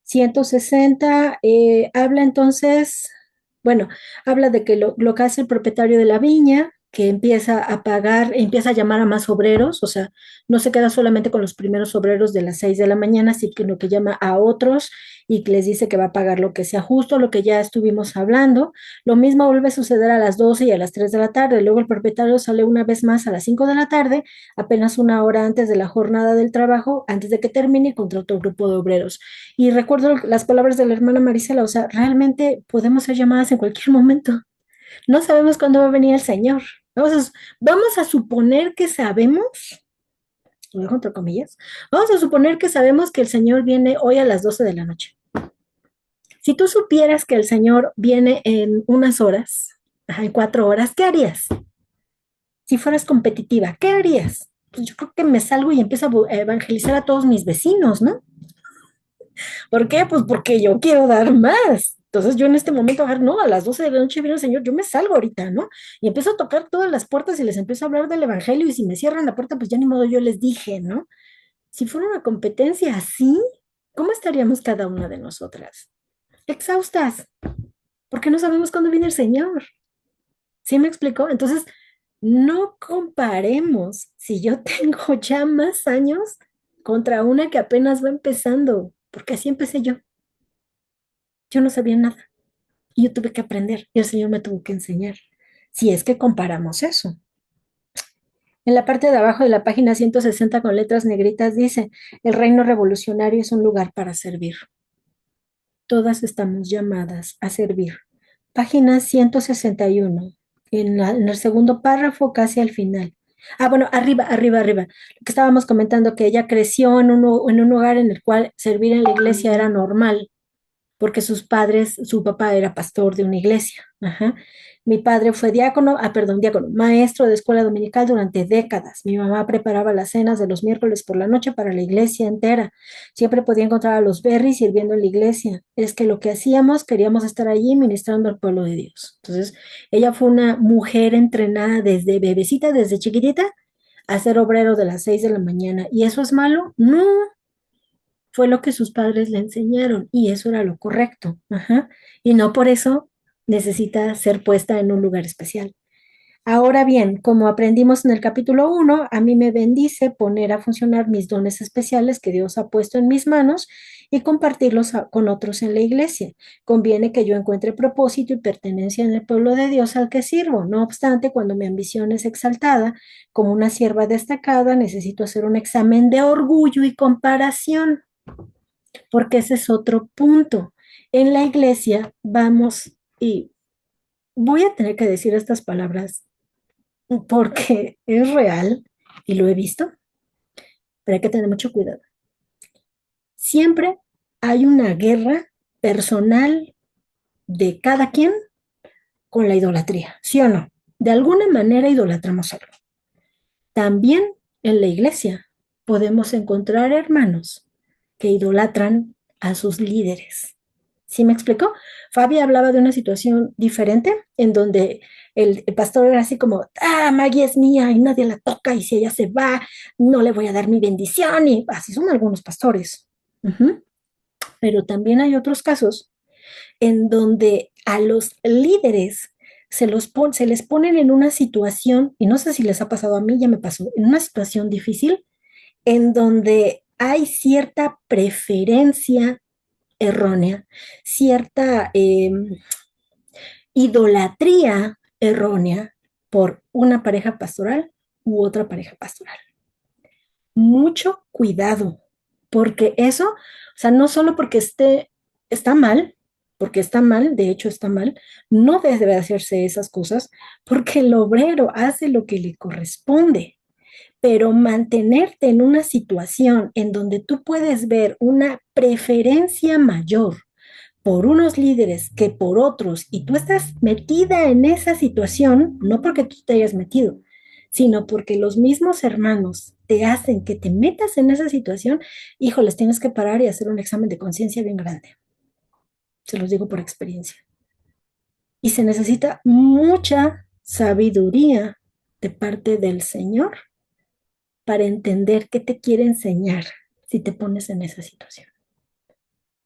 A: 160 habla entonces, bueno, habla de que lo que hace el propietario de la viña, que empieza a pagar, empieza a llamar a más obreros, o sea, no se queda solamente con los primeros obreros de las 6 de la mañana, sino que llama a otros y les dice que va a pagar lo que sea justo, lo que ya estuvimos hablando. Lo mismo vuelve a suceder a las 12 y a las 3 de la tarde. Luego el propietario sale una vez más a las 5 de la tarde, apenas una hora antes de la jornada del trabajo, antes de que termine, contra otro grupo de obreros. Y recuerdo las palabras de la hermana Marisela, o sea, realmente podemos ser llamadas en cualquier momento. No sabemos cuándo va a venir el Señor. Vamos a suponer que sabemos, lo dejo entre comillas, vamos a suponer que sabemos que el Señor viene hoy a las 12 de la noche. Si tú supieras que el Señor viene en unas horas, en 4 horas, ¿qué harías? Si fueras competitiva, ¿qué harías? Pues yo creo que me salgo y empiezo a evangelizar a todos mis vecinos, ¿no? ¿Por qué? Pues porque yo quiero dar más. Entonces yo en este momento, a ver, no, a las 12 de la noche viene el Señor, yo me salgo ahorita, ¿no? Y empiezo a tocar todas las puertas y les empiezo a hablar del Evangelio y si me cierran la puerta, pues ya ni modo yo les dije, ¿no? Si fuera una competencia así, ¿cómo estaríamos cada una de nosotras? Exhaustas, porque no sabemos cuándo viene el Señor. ¿Sí me explicó? Entonces, No comparemos si yo tengo ya más años contra una que apenas va empezando, porque así empecé yo. Yo no sabía nada y yo tuve que aprender y el Señor me tuvo que enseñar. Si es que comparamos eso. En la parte de abajo de la página 160 con letras negritas dice, el reino revolucionario es un lugar para servir. Todas estamos llamadas a servir. Página 161, en el segundo párrafo, casi al final. Ah, bueno, arriba. Lo que estábamos comentando, que ella creció en un hogar en el cual servir en la iglesia era normal porque sus padres, su papá era pastor de una iglesia. Ajá. Mi padre fue diácono, maestro de escuela dominical durante décadas. Mi mamá preparaba las cenas de los miércoles por la noche para la iglesia entera. Siempre podía encontrar a los Berry sirviendo en la iglesia. Es que lo que hacíamos, queríamos estar allí ministrando al pueblo de Dios. Entonces, ella fue una mujer entrenada desde bebecita, desde chiquitita, a ser obrero de las 6 de la mañana. ¿Y eso es malo? No, fue lo que sus padres le enseñaron y eso era lo correcto. Ajá. Y no por eso necesita ser puesta en un lugar especial. Ahora bien, como aprendimos en el capítulo 1, a mí me bendice poner a funcionar mis dones especiales que Dios ha puesto en mis manos y compartirlos con otros en la iglesia. Conviene que yo encuentre propósito y pertenencia en el pueblo de Dios al que sirvo. No obstante, cuando mi ambición es exaltada, como una sierva destacada, necesito hacer un examen de orgullo y comparación porque ese es otro punto. En la iglesia vamos, y voy a tener que decir estas palabras porque es real y lo he visto, pero hay que tener mucho cuidado. Siempre hay una guerra personal de cada quien con la idolatría, ¿sí o no? De alguna manera idolatramos algo. También en la iglesia podemos encontrar hermanos que idolatran a sus líderes. ¿Sí me explicó? Fabi hablaba de una situación diferente en donde el pastor era así como, Maggie es mía y nadie la toca y si ella se va, no le voy a dar mi bendición y así son algunos pastores. Ujú. Pero también hay otros casos en donde a los líderes se les ponen en una situación, y no sé si les ha pasado a mí, ya me pasó, en una situación difícil en donde hay cierta preferencia errónea, cierta idolatría errónea por una pareja pastoral u otra pareja pastoral. Mucho cuidado, porque eso, o sea, no solo porque está mal, porque está mal, de hecho está mal, no debe hacerse esas cosas, porque el obrero hace lo que le corresponde, pero mantenerte en una situación en donde tú puedes ver una preferencia mayor por unos líderes que por otros, y tú estás metida en esa situación, no porque tú te hayas metido, sino porque los mismos hermanos te hacen que te metas en esa situación, híjoles, tienes que parar y hacer un examen de conciencia bien grande. Se los digo por experiencia. Y se necesita mucha sabiduría de parte del Señor para entender qué te quiere enseñar si te pones en esa situación.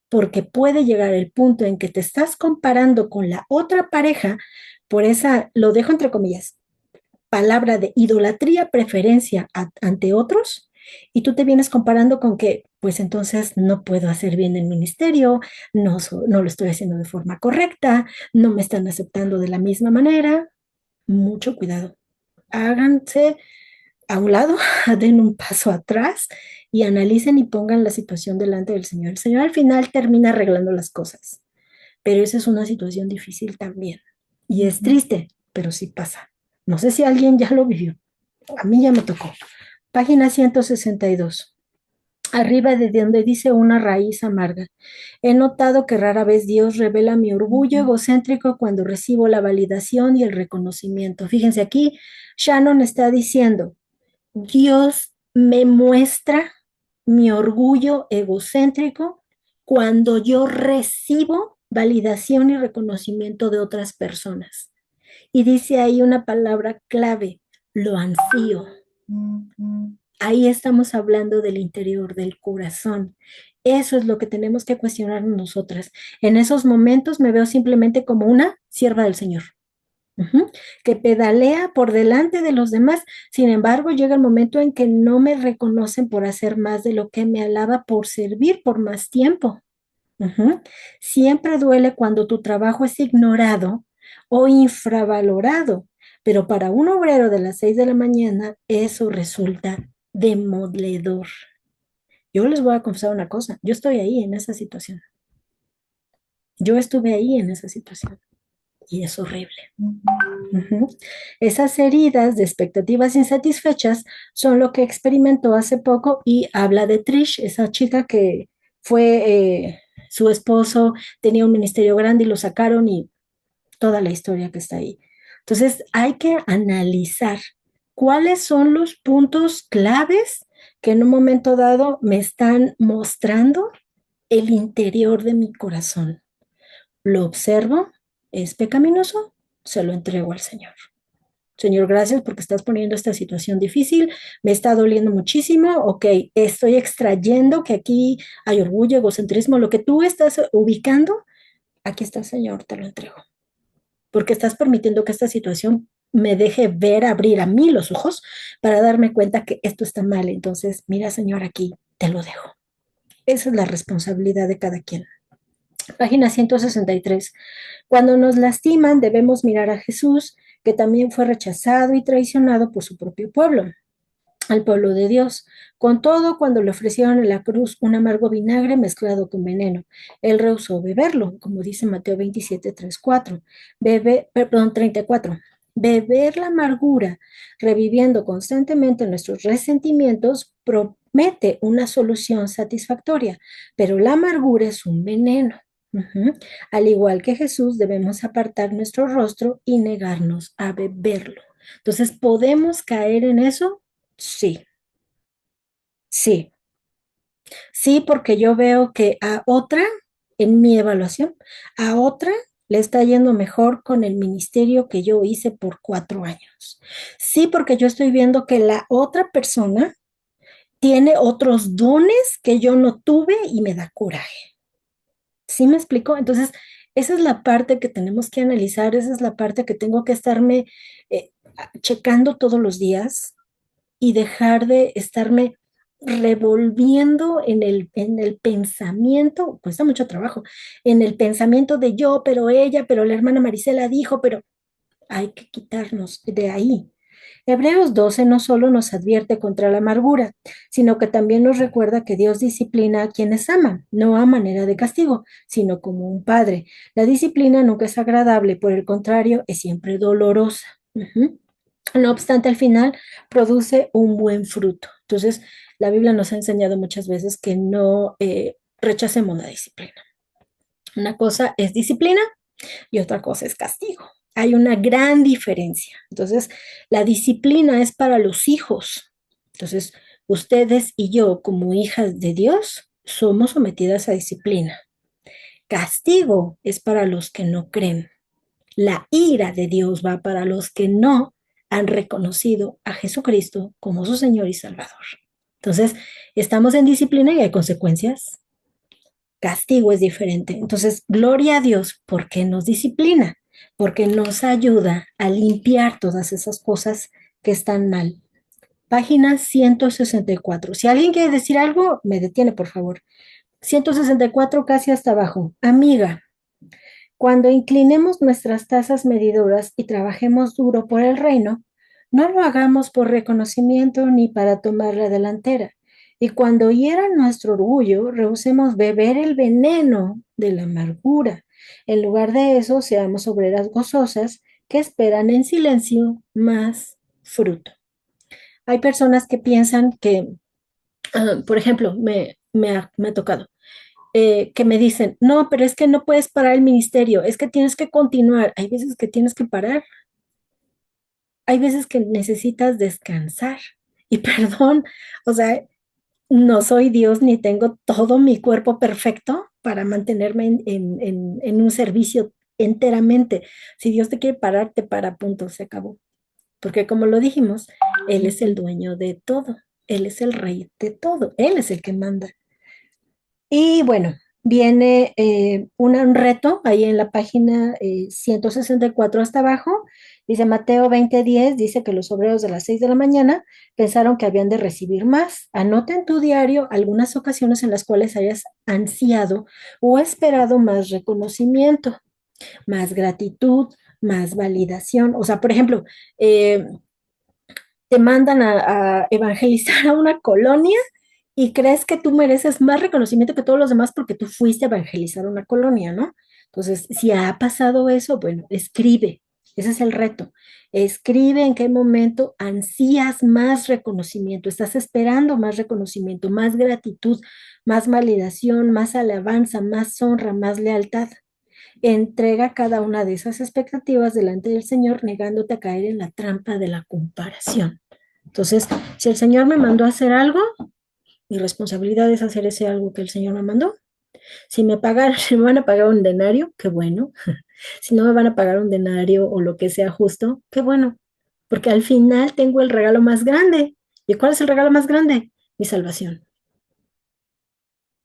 A: Porque puede llegar el punto en que te estás comparando con la otra pareja por esa, lo dejo entre comillas, palabra de idolatría, preferencia ante otros, y tú te vienes comparando con que, pues entonces no puedo hacer bien el ministerio, no lo estoy haciendo de forma correcta, no me están aceptando de la misma manera. Mucho cuidado. Háganse a un lado, den un paso atrás y analicen y pongan la situación delante del Señor. El Señor al final termina arreglando las cosas, pero esa es una situación difícil también. Y es triste, pero sí pasa. No sé si alguien ya lo vivió. A mí ya me tocó. Página 162. Arriba de donde dice una raíz amarga. He notado que rara vez Dios revela mi orgullo egocéntrico cuando recibo la validación y el reconocimiento. Fíjense aquí, Shannon está diciendo, Dios me muestra mi orgullo egocéntrico cuando yo recibo validación y reconocimiento de otras personas. Y dice ahí una palabra clave, lo ansío. Ahí estamos hablando del interior, del corazón. Eso es lo que tenemos que cuestionar nosotras. En esos momentos me veo simplemente como una sierva del Señor. Ujú. Que pedalea por delante de los demás. Sin embargo, llega el momento en que no me reconocen por hacer más de lo que me alaba por servir por más tiempo. Ujú. Siempre duele cuando tu trabajo es ignorado o infravalorado, pero para un obrero de las 6 de la mañana eso resulta demoledor. Yo les voy a confesar una cosa, yo estoy ahí en esa situación. Yo estuve ahí en esa situación y es horrible. Ujú. Esas heridas de expectativas insatisfechas son lo que experimentó hace poco y habla de Trish, esa chica que fue, su esposo tenía un ministerio grande y lo sacaron y toda la historia que está ahí. Entonces hay que analizar cuáles son los puntos claves que en un momento dado me están mostrando el interior de mi corazón. Lo observo, es pecaminoso, se lo entrego al Señor. Señor, gracias porque estás poniendo esta situación difícil, me está doliendo muchísimo, ok, estoy extrayendo que aquí hay orgullo, egocentrismo, lo que tú estás ubicando, aquí está, Señor, te lo entrego, porque estás permitiendo que esta situación me deje ver, abrir a mí los ojos para darme cuenta que esto está mal. Entonces, mira, Señor, aquí te lo dejo. Esa es la responsabilidad de cada quien. Página 163. Cuando nos lastiman, debemos mirar a Jesús, que también fue rechazado y traicionado por su propio pueblo, al pueblo de Dios. Con todo, cuando le ofrecieron en la cruz un amargo vinagre mezclado con veneno, él rehusó beberlo, como dice Mateo 27, 3, 4. 34. Beber la amargura, reviviendo constantemente nuestros resentimientos, promete una solución satisfactoria, pero la amargura es un veneno. Ujú. Al igual que Jesús, debemos apartar nuestro rostro y negarnos a beberlo. Entonces, ¿podemos caer en eso? Sí, sí, sí, porque yo veo que a otra, en mi evaluación, a otra le está yendo mejor con el ministerio que yo hice por 4 años. Sí, porque yo estoy viendo que la otra persona tiene otros dones que yo no tuve y me da coraje. ¿Sí me explico? Entonces, esa es la parte que tenemos que analizar, esa es la parte que tengo que estarme checando todos los días y dejar de estarme revolviendo en el pensamiento, cuesta mucho trabajo, en el pensamiento de yo, pero ella, pero la hermana Marisela dijo, pero hay que quitarnos de ahí. Hebreos 12 no solo nos advierte contra la amargura, sino que también nos recuerda que Dios disciplina a quienes aman, no a manera de castigo, sino como un padre. La disciplina nunca es agradable, por el contrario, es siempre dolorosa. Ujú. No obstante, al final produce un buen fruto. Entonces, la Biblia nos ha enseñado muchas veces que no rechacemos la disciplina. Una cosa es disciplina y otra cosa es castigo. Hay una gran diferencia. Entonces, la disciplina es para los hijos. Entonces, ustedes y yo, como hijas de Dios, somos sometidas a disciplina. Castigo es para los que no creen. La ira de Dios va para los que no han reconocido a Jesucristo como su Señor y Salvador. Entonces, estamos en disciplina y hay consecuencias. Castigo es diferente. Entonces, gloria a Dios porque nos disciplina, porque nos ayuda a limpiar todas esas cosas que están mal. Página 164. Si alguien quiere decir algo, me detiene, por favor. 164 casi hasta abajo. Amiga, cuando inclinemos nuestras tazas medidoras y trabajemos duro por el reino, no lo hagamos por reconocimiento ni para tomar la delantera. Y cuando hiera nuestro orgullo, rehusemos beber el veneno de la amargura. En lugar de eso, seamos obreras gozosas que esperan en silencio más fruto. Hay personas que piensan que, por ejemplo, me ha tocado que me dicen, no, pero es que no puedes parar el ministerio, es que tienes que continuar. Hay veces que tienes que parar, hay veces que necesitas descansar. Y perdón, o sea, no soy Dios ni tengo todo mi cuerpo perfecto para mantenerme en un servicio enteramente. Si Dios te quiere parar, te para, punto, se acabó. Porque como lo dijimos, Él es el dueño de todo, Él es el rey de todo, Él es el que manda. Y bueno, viene un reto ahí en la página 164 hasta abajo. Dice Mateo 20:10, dice que los obreros de las 6 de la mañana pensaron que habían de recibir más. Anota en tu diario algunas ocasiones en las cuales hayas ansiado o esperado más reconocimiento, más gratitud, más validación. O sea, por ejemplo, eh, te mandan a evangelizar a una colonia y crees que tú mereces más reconocimiento que todos los demás porque tú fuiste a evangelizar una colonia, ¿no? Entonces, si ha pasado eso, bueno, escribe. Ese es el reto. Escribe en qué momento ansías más reconocimiento, estás esperando más reconocimiento, más gratitud, más validación, más alabanza, más honra, más lealtad. Entrega cada una de esas expectativas delante del Señor, negándote a caer en la trampa de la comparación. Entonces, si el Señor me mandó a hacer algo, mi responsabilidad es hacer ese algo que el Señor me mandó. Si me pagan, si me van a pagar un denario, qué bueno. Si no me van a pagar un denario o lo que sea justo, qué bueno. Porque al final tengo el regalo más grande. ¿Y cuál es el regalo más grande? Mi salvación.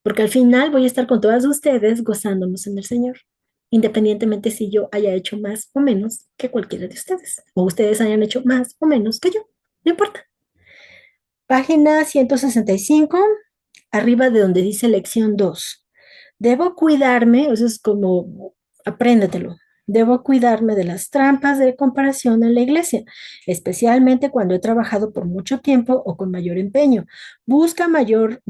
A: Porque al final voy a estar con todas ustedes gozándonos en el Señor, independientemente si yo haya hecho más o menos que cualquiera de ustedes, o ustedes hayan hecho más o menos que yo, no importa. Página 165, arriba de donde dice lección 2. Debo cuidarme, eso es como, apréndetelo. Debo cuidarme de las trampas de comparación en la iglesia, especialmente cuando he trabajado por mucho tiempo o con mayor empeño. Buscar mayor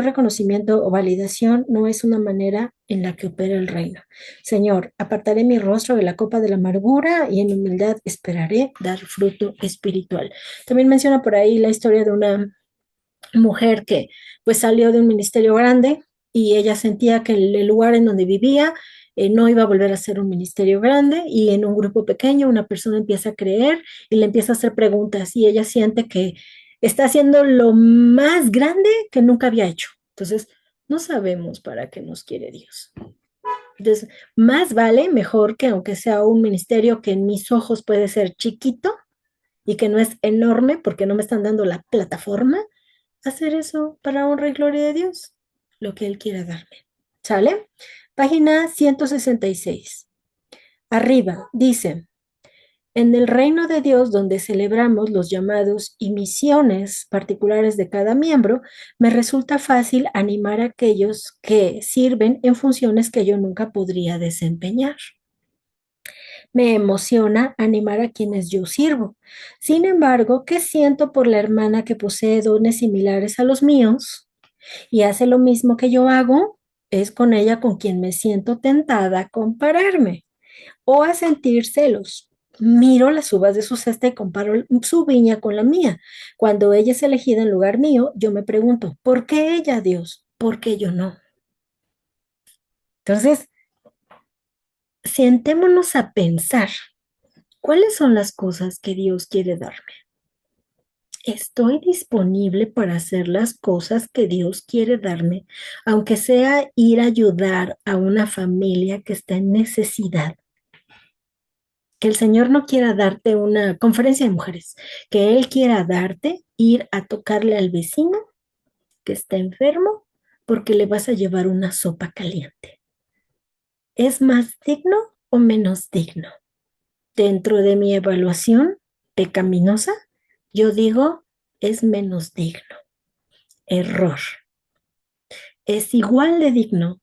A: reconocimiento o validación no es una manera en la que opera el reino. Señor, apartaré mi rostro de la copa de la amargura y en humildad esperaré dar fruto espiritual. También menciona por ahí la historia de una mujer que pues salió de un ministerio grande y ella sentía que el lugar en donde vivía no iba a volver a ser un ministerio grande y en un grupo pequeño una persona empieza a creer y le empieza a hacer preguntas y ella siente que está haciendo lo más grande que nunca había hecho. Entonces, no sabemos para qué nos quiere Dios. Entonces, más vale, mejor que aunque sea un ministerio que en mis ojos puede ser chiquito y que no es enorme porque no me están dando la plataforma, hacer eso para honra y gloria de Dios, lo que Él quiera darme. ¿Sale? Página 166. Arriba dice, en el reino de Dios, donde celebramos los llamados y misiones particulares de cada miembro, me resulta fácil animar a aquellos que sirven en funciones que yo nunca podría desempeñar. Me emociona animar a quienes yo sirvo. Sin embargo, ¿qué siento por la hermana que posee dones similares a los míos y hace lo mismo que yo hago? Es con ella con quien me siento tentada a compararme o a sentir celos. Miro las uvas de su cesta y comparo su viña con la mía. Cuando ella es elegida en lugar mío, yo me pregunto, ¿por qué ella, Dios? ¿Por qué yo no? Entonces, sentémonos a pensar, ¿cuáles son las cosas que Dios quiere darme? ¿Estoy disponible para hacer las cosas que Dios quiere darme, aunque sea ir a ayudar a una familia que está en necesidad? Que el Señor no quiera darte una conferencia de mujeres, que Él quiera darte ir a tocarle al vecino que está enfermo porque le vas a llevar una sopa caliente. ¿Es más digno o menos digno? Dentro de mi evaluación pecaminosa, yo digo, es menos digno. Error. Es igual de digno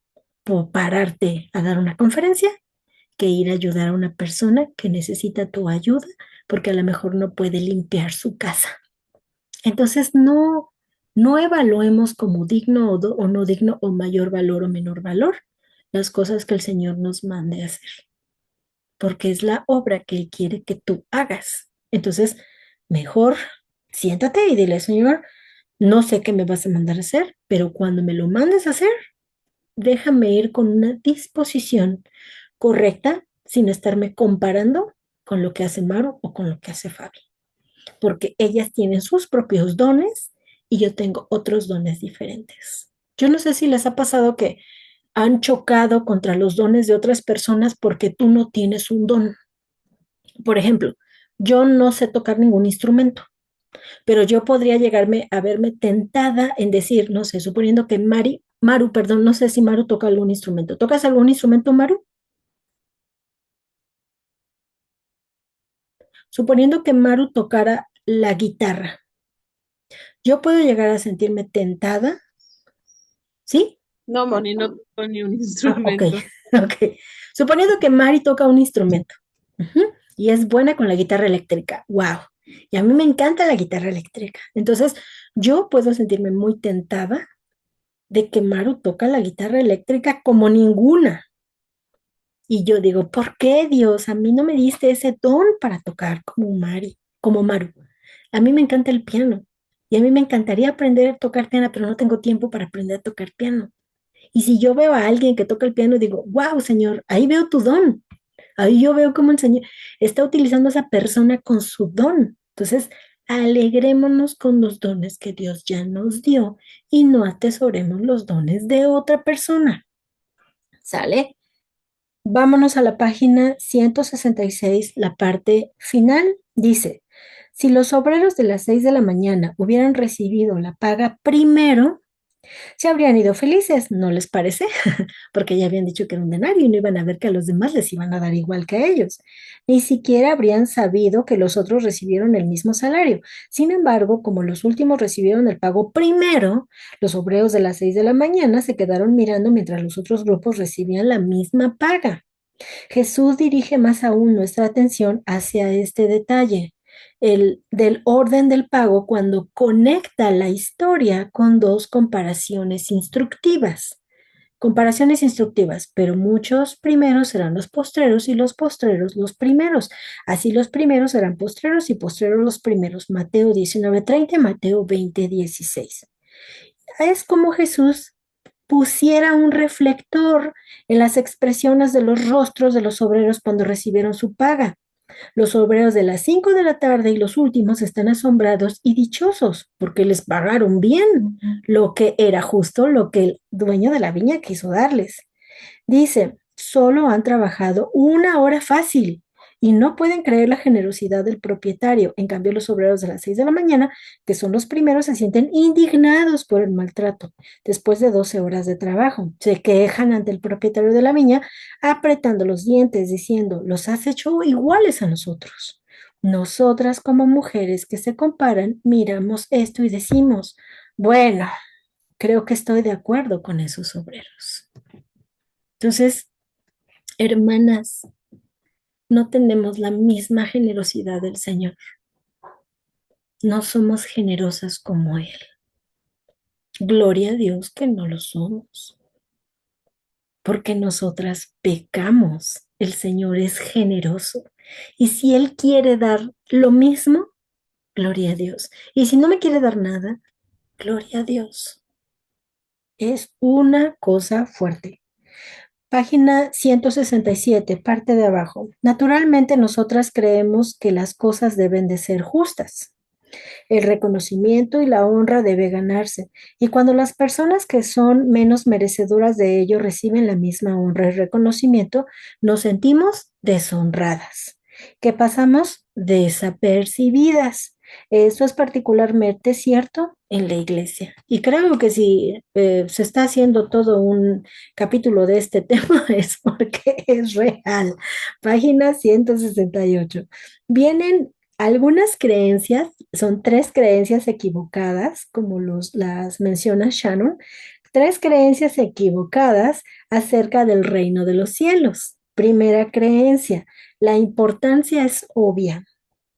A: pararte a dar una conferencia que ir a ayudar a una persona que necesita tu ayuda porque a lo mejor no puede limpiar su casa. Entonces, no evaluemos como digno o no digno o mayor valor o menor valor las cosas que el Señor nos mande a hacer, porque es la obra que Él quiere que tú hagas. Entonces, mejor siéntate y dile, Señor, no sé qué me vas a mandar a hacer, pero cuando me lo mandes a hacer, déjame ir con una disposición correcta sin estarme comparando con lo que hace Maru o con lo que hace Fabi, porque ellas tienen sus propios dones y yo tengo otros dones diferentes. Yo no sé si les ha pasado que han chocado contra los dones de otras personas porque tú no tienes un don. Por ejemplo, yo no sé tocar ningún instrumento, pero yo podría llegarme a verme tentada en decir, no sé, suponiendo que Mari Maru, perdón, no sé si Maru toca algún instrumento. ¿Tocas algún instrumento, Maru? Suponiendo que Maru tocara la guitarra, yo puedo llegar a sentirme tentada, ¿sí?
E: No, Moni, no toco ni un
A: Ok,
E: instrumento.
A: ok. Suponiendo que Mari toca un instrumento, ujú, y es buena con la guitarra eléctrica, wow. Y a mí me encanta la guitarra eléctrica. Entonces, yo puedo sentirme muy tentada de que Maru toca la guitarra eléctrica como ninguna. Y yo digo, ¿por qué, Dios? A mí no me diste ese don para tocar como Mari, como Maru. A mí me encanta el piano y a mí me encantaría aprender a tocar piano, pero no tengo tiempo para aprender a tocar piano. Y si yo veo a alguien que toca el piano, digo, wow, Señor, ahí veo tu don. Ahí yo veo cómo el Señor está utilizando a esa persona con su don. Entonces, alegrémonos con los dones que Dios ya nos dio y no atesoremos los dones de otra persona. ¿Sale? Vámonos a la página 166, la parte final. Dice, si los obreros de las 6 de la mañana hubieran recibido la paga primero, se habrían ido felices, ¿no les parece? Porque ya habían dicho que era un denario y no iban a ver que a los demás les iban a dar igual que a ellos. Ni siquiera habrían sabido que los otros recibieron el mismo salario. Sin embargo, como los últimos recibieron el pago primero, los obreros de las 6 de la mañana se quedaron mirando mientras los otros grupos recibían la misma paga. Jesús dirige más aún nuestra atención hacia este detalle, el del orden del pago, cuando conecta la historia con dos comparaciones instructivas. Comparaciones instructivas, pero muchos primeros serán los postreros y los postreros los primeros. Así los primeros serán postreros y postreros los primeros. Mateo 19:30, Mateo 20:16. Es como Jesús pusiera un reflector en las expresiones de los rostros de los obreros cuando recibieron su paga. Los obreros de las 5 de la tarde y los últimos están asombrados y dichosos porque les pagaron bien lo que era justo, lo que el dueño de la viña quiso darles. Dice, solo han trabajado una hora fácil y no pueden creer la generosidad del propietario. En cambio, los obreros de las 6 de la mañana, que son los primeros, se sienten indignados por el maltrato. Después de 12 horas de trabajo, se quejan ante el propietario de la viña, apretando los dientes, diciendo, los has hecho iguales a nosotros. Nosotras como mujeres que se comparan, miramos esto y decimos, bueno, creo que estoy de acuerdo con esos obreros. Entonces, hermanas, no tenemos la misma generosidad del Señor. No somos generosas como Él. Gloria a Dios que no lo somos, porque nosotras pecamos. El Señor es generoso. Y si Él quiere dar lo mismo, gloria a Dios. Y si no me quiere dar nada, gloria a Dios. Es una cosa fuerte. Página 167, parte de abajo. Naturalmente, nosotras creemos que las cosas deben de ser justas. El reconocimiento y la honra debe ganarse. Y cuando las personas que son menos merecedoras de ello reciben la misma honra y reconocimiento, nos sentimos deshonradas, que pasamos desapercibidas. Eso es particularmente cierto en la iglesia. Y creo que si se está haciendo todo un capítulo de este tema es porque es real. Página 168. Vienen algunas creencias, son tres creencias equivocadas, como las menciona Shannon, tres creencias equivocadas acerca del reino de los cielos. Primera creencia, la importancia es obvia.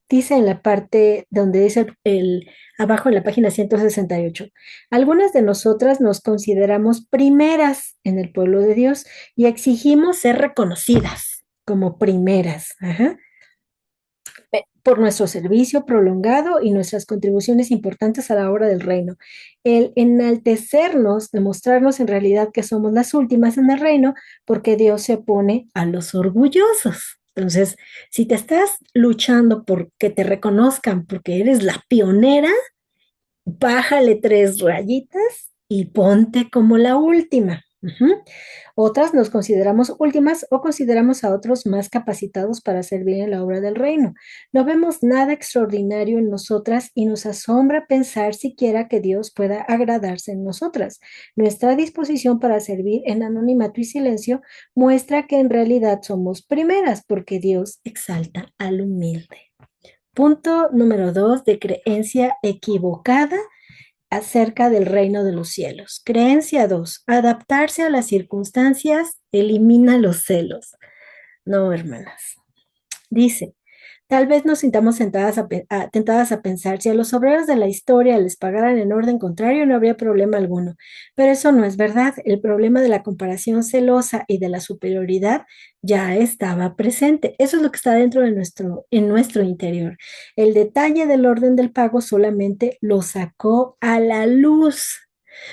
A: Dice en la parte donde dice abajo en la página 168, algunas de nosotras nos consideramos primeras en el pueblo de Dios y exigimos ser reconocidas como primeras. Ajá, por nuestro servicio prolongado y nuestras contribuciones importantes a la obra del reino. El enaltecernos, demostrarnos en realidad que somos las últimas en el reino, porque Dios se opone a los orgullosos. Entonces, si te estás luchando por que te reconozcan porque eres la pionera, bájale 3 rayitas y ponte como la última. Ujú. Otras nos consideramos últimas o consideramos a otros más capacitados para servir en la obra del reino. No vemos nada extraordinario en nosotras y nos asombra pensar siquiera que Dios pueda agradarse en nosotras. Nuestra disposición para servir en anonimato y silencio muestra que en realidad somos primeras porque Dios exalta al humilde. Punto número 2 de creencia equivocada acerca del reino de los cielos. Creencia 2. Adaptarse a las circunstancias elimina los celos. No, hermanas. Dice, tal vez nos sintamos tentadas a pensar, si a los obreros de la historia les pagaran en orden contrario, no habría problema alguno. Pero eso no es verdad. El problema de la comparación celosa y de la superioridad ya estaba presente. Eso es lo que está dentro de en nuestro interior. El detalle del orden del pago solamente lo sacó a la luz.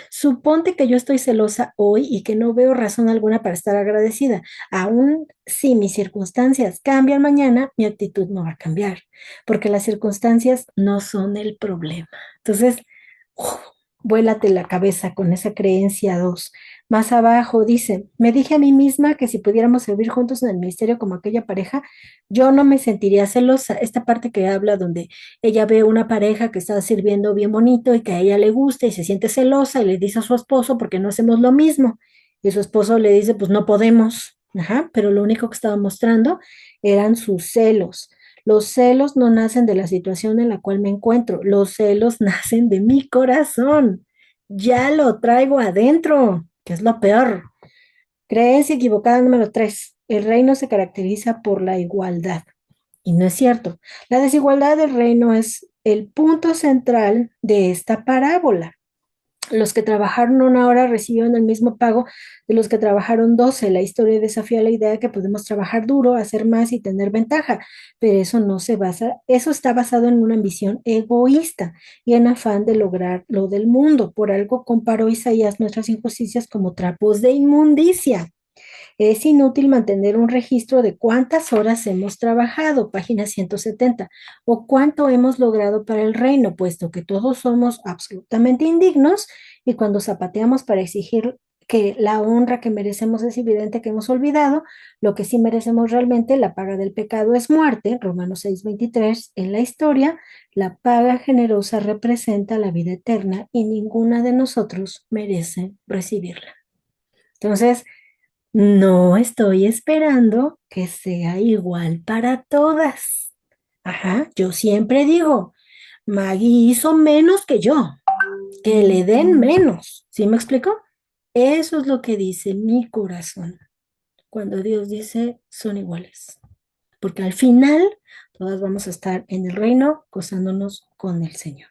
A: Suponte que yo estoy celosa hoy y que no veo razón alguna para estar agradecida. Aún si mis circunstancias cambian mañana, mi actitud no va a cambiar, porque las circunstancias no son el problema. Entonces, uf, vuélate la cabeza con esa creencia 2. Más abajo dice, me dije a mí misma que si pudiéramos servir juntos en el ministerio como aquella pareja, yo no me sentiría celosa. Esta parte que habla donde ella ve una pareja que está sirviendo bien bonito y que a ella le gusta y se siente celosa y le dice a su esposo, ¿porque no hacemos lo mismo? Y su esposo le dice, pues no podemos. Ajá, pero lo único que estaba mostrando eran sus celos. Los celos no nacen de la situación en la cual me encuentro, los celos nacen de mi corazón. Ya lo traigo adentro, que es lo peor. Creencia equivocada número 3. El reino se caracteriza por la igualdad. Y no es cierto. La desigualdad del reino es el punto central de esta parábola. Los que trabajaron una hora recibieron el mismo pago de los que trabajaron 12. La historia desafía la idea de que podemos trabajar duro, hacer más y tener ventaja, pero eso no se basa, eso está basado en una ambición egoísta y en afán de lograr lo del mundo. Por algo comparó Isaías nuestras injusticias como trapos de inmundicia. Es inútil mantener un registro de cuántas horas hemos trabajado, página 170, o cuánto hemos logrado para el reino, puesto que todos somos absolutamente indignos y cuando zapateamos para exigir que la honra que merecemos es evidente que hemos olvidado, lo que sí merecemos realmente, la paga del pecado es muerte, Romanos 6:23, en la historia, la paga generosa representa la vida eterna y ninguna de nosotros merece recibirla. Entonces, no estoy esperando que sea igual para todas. Ajá, yo siempre digo, Maggie hizo menos que yo, que le den menos. ¿Sí me explico? Eso es lo que dice mi corazón cuando Dios dice son iguales. Porque al final todas vamos a estar en el reino gozándonos con el Señor.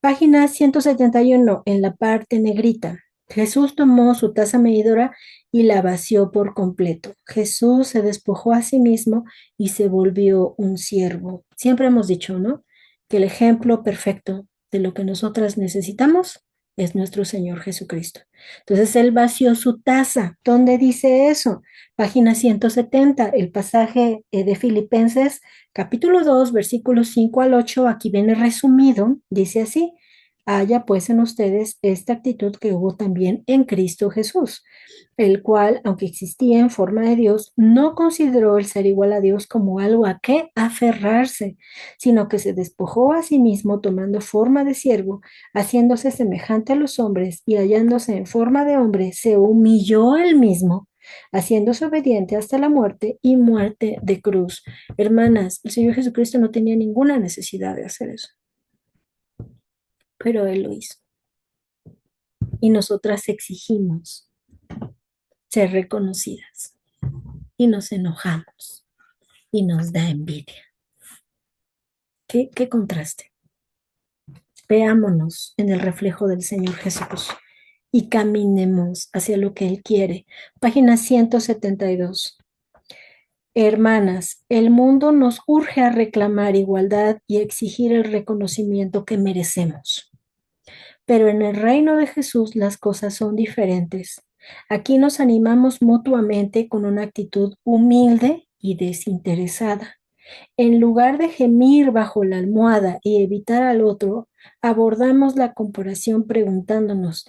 A: Página 171, en la parte negrita. Jesús tomó su taza medidora y la vació por completo. Jesús se despojó a sí mismo y se volvió un siervo. Siempre hemos dicho, ¿no? Que el ejemplo perfecto de lo que nosotras necesitamos es nuestro Señor Jesucristo. Entonces Él vació su taza. ¿Dónde dice eso? Página 170, el pasaje de Filipenses capítulo 2, versículos 5 al 8, aquí viene resumido, dice así, haya pues en ustedes esta actitud que hubo también en Cristo Jesús, el cual, aunque existía en forma de Dios, no consideró el ser igual a Dios como algo a qué aferrarse, sino que se despojó a sí mismo tomando forma de siervo, haciéndose semejante a los hombres y hallándose en forma de hombre, se humilló él mismo haciéndose obediente hasta la muerte y muerte de cruz. Hermanas, el Señor Jesucristo no tenía ninguna necesidad de hacer eso, pero Él lo hizo. Y nosotras exigimos ser reconocidas y nos enojamos y nos da envidia. ¿Qué contraste? Veámonos en el reflejo del Señor Jesús y caminemos hacia lo que Él quiere. Página 172. Hermanas, el mundo nos urge a reclamar igualdad y exigir el reconocimiento que merecemos. Pero en el reino de Jesús las cosas son diferentes. Aquí nos animamos mutuamente con una actitud humilde y desinteresada. En lugar de gemir bajo la almohada y evitar al otro, abordamos la comparación preguntándonos,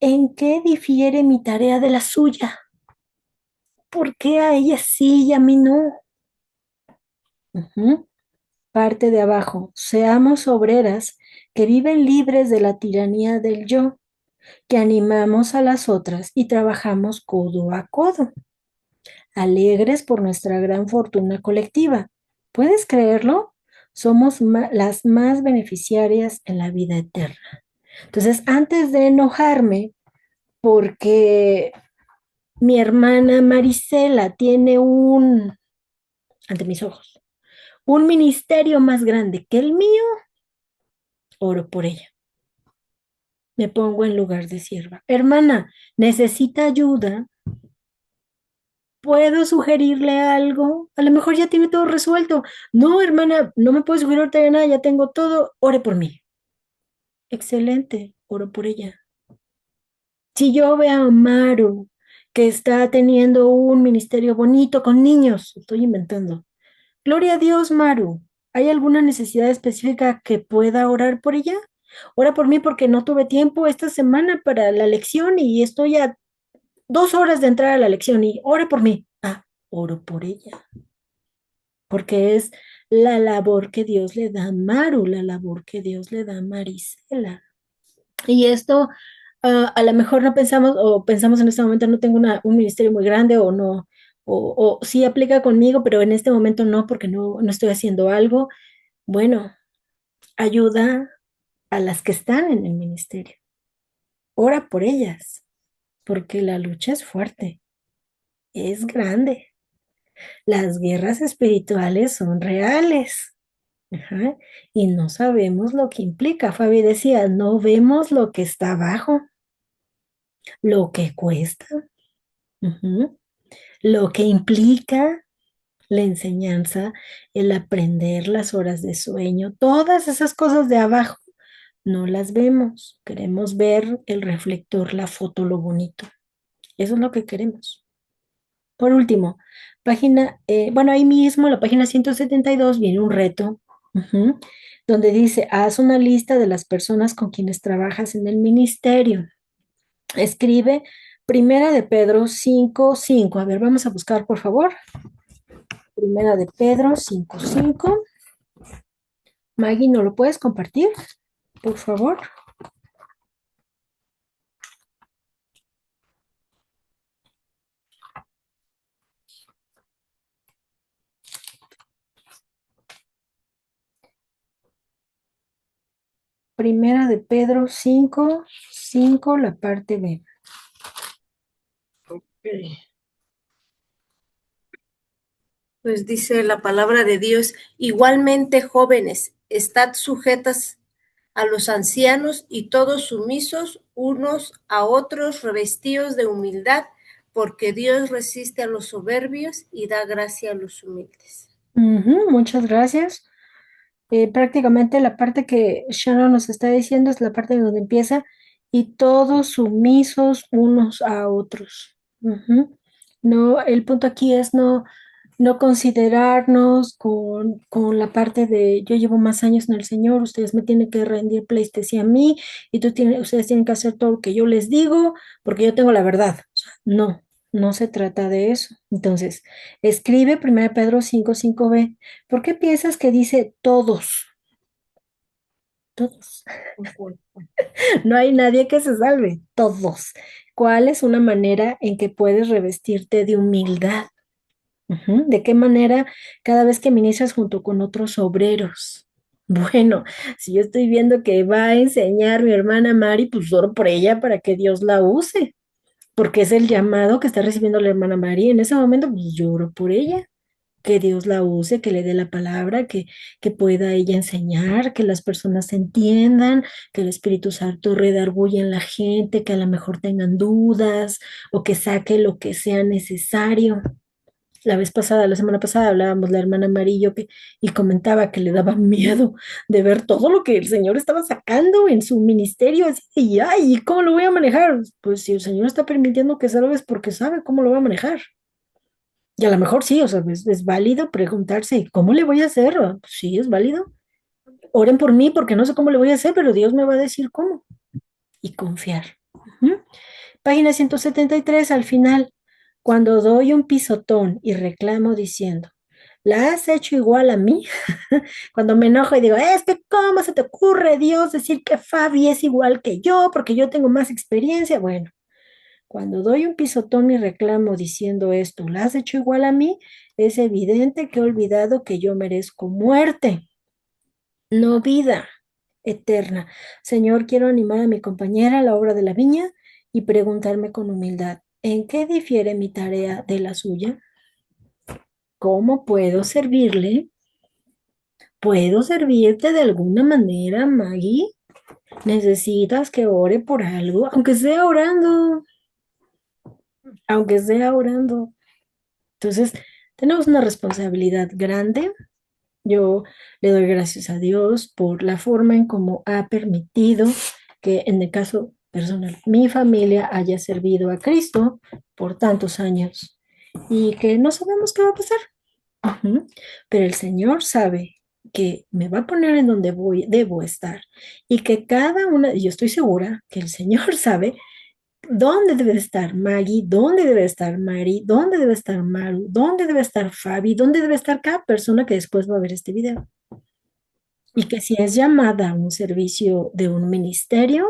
A: ¿En qué difiere mi tarea de la suya? ¿Por qué a ella sí y a mí no? Ujú. Parte de abajo. Seamos obreras que viven libres de la tiranía del yo, que animamos a las otras y trabajamos codo a codo, alegres por nuestra gran fortuna colectiva. ¿Puedes creerlo? Somos las más beneficiarias en la vida eterna. Entonces, antes de enojarme porque mi hermana Marisela tiene ante mis ojos, un ministerio más grande que el mío, oro por ella. Me pongo en lugar de sierva. Hermana, necesita ayuda. ¿Puedo sugerirle algo? A lo mejor ya tiene todo resuelto. No, hermana, no me puedo sugerir ahorita nada, ya tengo todo. Ore por mí. Excelente, oro por ella. Si yo veo a Maru que está teniendo un ministerio bonito con niños, estoy inventando. Gloria a Dios, Maru. ¿Hay alguna necesidad específica que pueda orar por ella? Ora por mí porque no tuve tiempo esta semana para la lección y estoy a 2 horas de entrar a la lección y ora por mí. Ah, oro por ella. Porque es la labor que Dios le da a Maru, la labor que Dios le da a Marisela. Y esto a lo mejor no pensamos o pensamos en este momento no tengo un ministerio muy grande o no, o sí aplica conmigo, pero en este momento no porque no estoy haciendo algo. Bueno, ayuda a las que están en el ministerio. Ora por ellas, porque la lucha es fuerte, es grande. Las guerras espirituales son reales. Ajá, y no sabemos lo que implica. Fabi decía, no vemos lo que está abajo, lo que cuesta, ujú, lo que implica la enseñanza, el aprender las horas de sueño, todas esas cosas de abajo, no las vemos. Queremos ver el reflector, la foto, lo bonito. Eso es lo que queremos. Por último, bueno, ahí mismo, en la página 172 viene un reto, ujú, donde dice, haz una lista de las personas con quienes trabajas en el ministerio. Escribe Primera de Pedro 5:5. A ver, vamos a buscar, por favor. Primera de Pedro 5:5. Maggie, ¿no lo puedes compartir, por favor? Primera de Pedro 5:5, la parte B.
D: Pues dice la palabra de Dios, igualmente jóvenes, estad sujetas a los ancianos y todos sumisos unos a otros, revestidos de humildad, porque Dios resiste a los soberbios y da gracia a los humildes.
A: Ujú, muchas gracias. Prácticamente la parte que Sharon nos está diciendo es la parte donde empieza y todos sumisos unos a otros. Ujú. No, el punto aquí es no considerarnos con la parte de yo llevo más años en el Señor, ustedes me tienen que rendir pleitesía a mí y ustedes tienen que hacer todo lo que yo les digo porque yo tengo la verdad. O sea, no, no se trata de eso. Entonces, escribe 1 Pedro 5:5b. ¿Por qué piensas que dice todos? Todos. No hay nadie que se salve. Todos. ¿Cuál es una manera en que puedes revestirte de humildad? Ujú. ¿De qué manera cada vez que ministras junto con otros obreros? Bueno, si yo estoy viendo que va a enseñar mi hermana Mari, pues oro por ella para que Dios la use, porque es el llamado que está recibiendo la hermana Mari. En ese momento, pues yo oro por ella, que Dios la use, que le dé la palabra, que pueda ella enseñar, que las personas entiendan, que el Espíritu Santo redarguya en la gente, que a lo mejor tengan dudas o que saque lo que sea necesario. La semana pasada hablábamos la hermana Amarillo y comentaba que le daba miedo de ver todo lo que el Señor estaba sacando en su ministerio, así, y ay, ¿y cómo lo voy a manejar? Pues si el Señor está permitiendo que salga es porque sabe cómo lo va a manejar. Y a lo mejor sí, o sea, es válido preguntarse, ¿cómo le voy a hacer? Ah, pues sí, es válido. Oren por mí porque no sé cómo le voy a hacer, pero Dios me va a decir cómo. Y confiar. Ujú. Página 173 al final, cuando doy un pisotón y reclamo diciendo, ¿la has hecho igual a mí? Cuando me enojo y digo, es que ¿cómo se te ocurre, Dios, decir que Fabi es igual que yo porque yo tengo más experiencia? Bueno, cuando doy un pisotón y reclamo diciendo esto, ¿la has hecho igual a mí? Es evidente que he olvidado que yo merezco muerte, no vida eterna. Señor, quiero animar a mi compañera a la obra de la viña y preguntarme con humildad, ¿en qué difiere mi tarea de la suya? ¿Cómo puedo servirle? ¿Puedo servirte de alguna manera, Maggie? ¿Necesitas que ore por algo? Aunque sea orando. Entonces, tenemos una responsabilidad grande. Yo le doy gracias a Dios por la forma en cómo ha permitido que en el caso personal mi familia haya servido a Cristo por tantos años y que no sabemos qué va a pasar. Ujú. Pero el Señor sabe que me va a poner en donde debo estar y que cada una, y yo estoy segura que el Señor sabe dónde debe estar Maggie, dónde debe estar Mari, dónde debe estar Maru, dónde debe estar Fabi, dónde debe estar cada persona que después va a ver este video. Y que si es llamada a un servicio de un ministerio,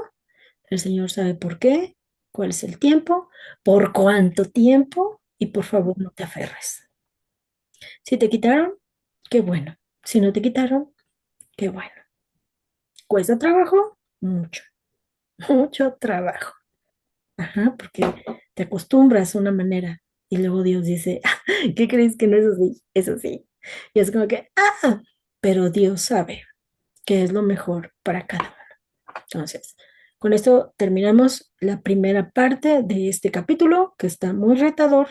A: el Señor sabe por qué, cuál es el tiempo, por cuánto tiempo, y por favor no te aferres. Si te quitaron, qué bueno. Si no te quitaron, qué bueno. ¿Cuesta trabajo? Mucho, mucho trabajo. Ajá, porque te acostumbras a una manera y luego Dios dice, ¿qué crees que no es así? Es así. Y es como que, pero Dios sabe qué es lo mejor para cada uno. Entonces, con esto terminamos la primera parte de este capítulo, que está muy retador.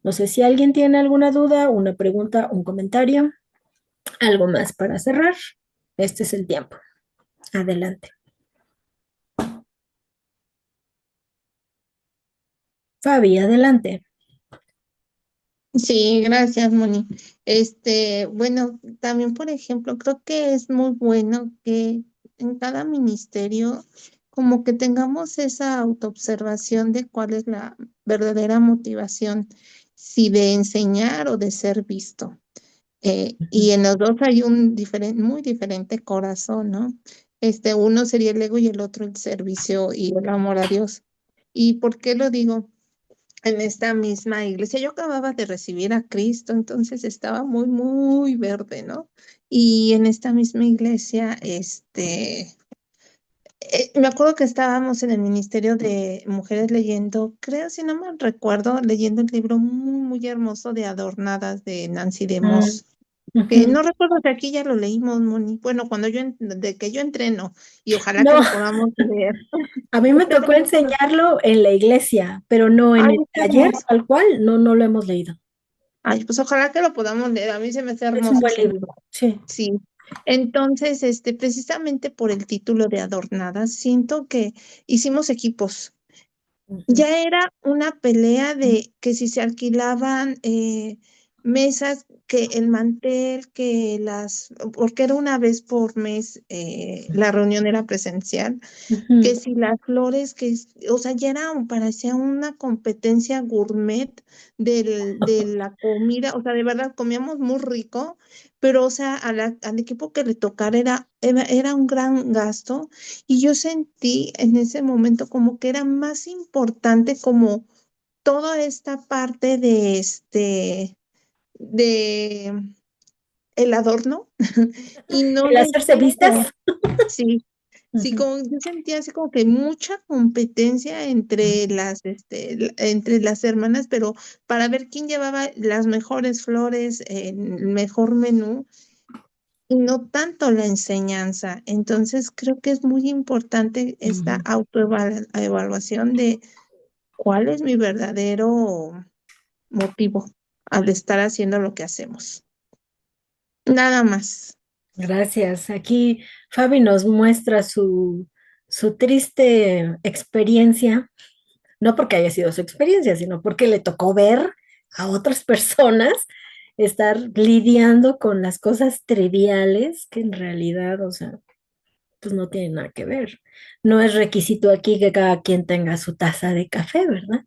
A: No sé si alguien tiene alguna duda, una pregunta, un comentario, algo más para cerrar. Este es el tiempo. Adelante. Fabi, adelante.
B: Sí, gracias, Moni. Bueno, también, por ejemplo, creo que es muy bueno que en cada ministerio como que tengamos esa autoobservación de cuál es la verdadera motivación, si de enseñar o de ser visto. Y en los dos hay un muy diferente corazón, ¿no? Uno sería el ego y el otro el servicio y el amor a Dios. ¿Y por qué lo digo? En esta misma iglesia. Yo acababa de recibir a Cristo, entonces estaba muy, muy verde, ¿no? Y en esta misma iglesia, me acuerdo que estábamos en el Ministerio de Mujeres leyendo, creo, si no me recuerdo, leyendo el libro muy, muy hermoso de Adornadas de Nancy
A: Mm,
B: DeMoss. Que
A: ujú.
B: no recuerdo que aquí ya lo leímos, Moni. Bueno, de que yo entreno, y ojalá que
A: No,
B: lo podamos leer.
A: a mí me
B: Usted
A: tocó
B: también.
A: enseñarlo en la iglesia, pero no en
B: Ay,
A: el
B: qué
A: taller,
B: hermoso.
A: tal cual, no, no lo hemos leído.
B: Ay, pues ojalá que lo podamos leer. A mí se me hace
A: Es un
B: hermoso
A: buen
B: ese
A: libro,
B: libro.
A: sí.
B: Sí. Entonces, precisamente por el título de Adornadas, siento que hicimos equipos.
A: Ujú,
B: Ya era una pelea de que si se alquilaban mesas, que el mantel, porque era una vez por mes, la reunión era presencial, que
A: ujú,
B: si las flores, o sea, ya era, parecía una competencia gourmet de la comida, o sea, de verdad comíamos muy rico, pero, o sea, al equipo que le tocara era un gran gasto, y yo sentí en ese momento como que era más importante como toda esta parte de el adorno, y no
A: ¿El hacerse vistas?
B: sí, sí,
A: Ujú,
B: como yo sentía así como que mucha competencia entre las hermanas, pero para ver quién llevaba las mejores flores, el mejor menú, y no tanto la enseñanza. Entonces, creo que es muy importante esta
A: ujú.
B: autoevaluación de cuál es mi verdadero motivo al estar haciendo lo que hacemos. Nada más.
A: Gracias. Aquí Fabi nos muestra su triste experiencia, no porque haya sido su experiencia, sino porque le tocó ver a otras personas estar lidiando con las cosas triviales que en realidad, o sea, pues no tiene nada que ver. No es requisito aquí que cada quien tenga su taza de café, ¿verdad?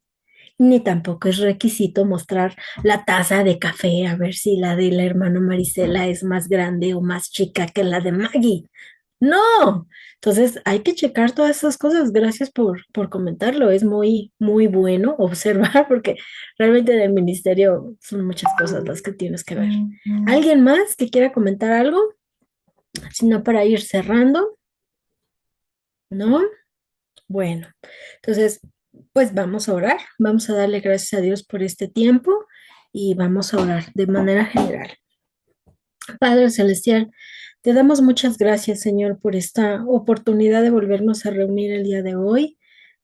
A: Ni tampoco es requisito mostrar la taza de café a ver si la de la hermana Marisela es más grande o más chica que la de Maggie. No. Entonces hay que checar todas esas cosas. Gracias por comentarlo. Es muy, muy bueno observar porque realmente en el ministerio son muchas cosas las que tienes que ver. ¿Alguien más que quiera comentar algo? Si no, para ir cerrando, ¿no? Bueno, entonces, pues vamos a orar, vamos a darle gracias a Dios por este tiempo y vamos a orar de manera general. Padre Celestial, te damos muchas gracias, Señor, por esta oportunidad de volvernos a reunir el día de hoy.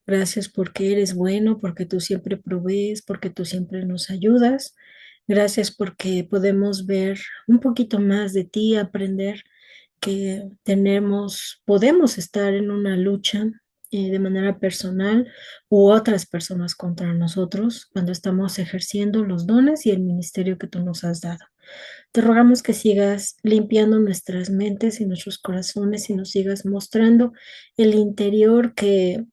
A: Gracias porque eres bueno, porque tú siempre provees, porque tú siempre nos ayudas. Gracias porque podemos ver un poquito más de ti, aprender que podemos estar en una lucha de manera personal u otras personas contra nosotros cuando estamos ejerciendo los dones y el ministerio que tú nos has dado. Te rogamos que sigas limpiando nuestras mentes y nuestros corazones y nos sigas mostrando el interior que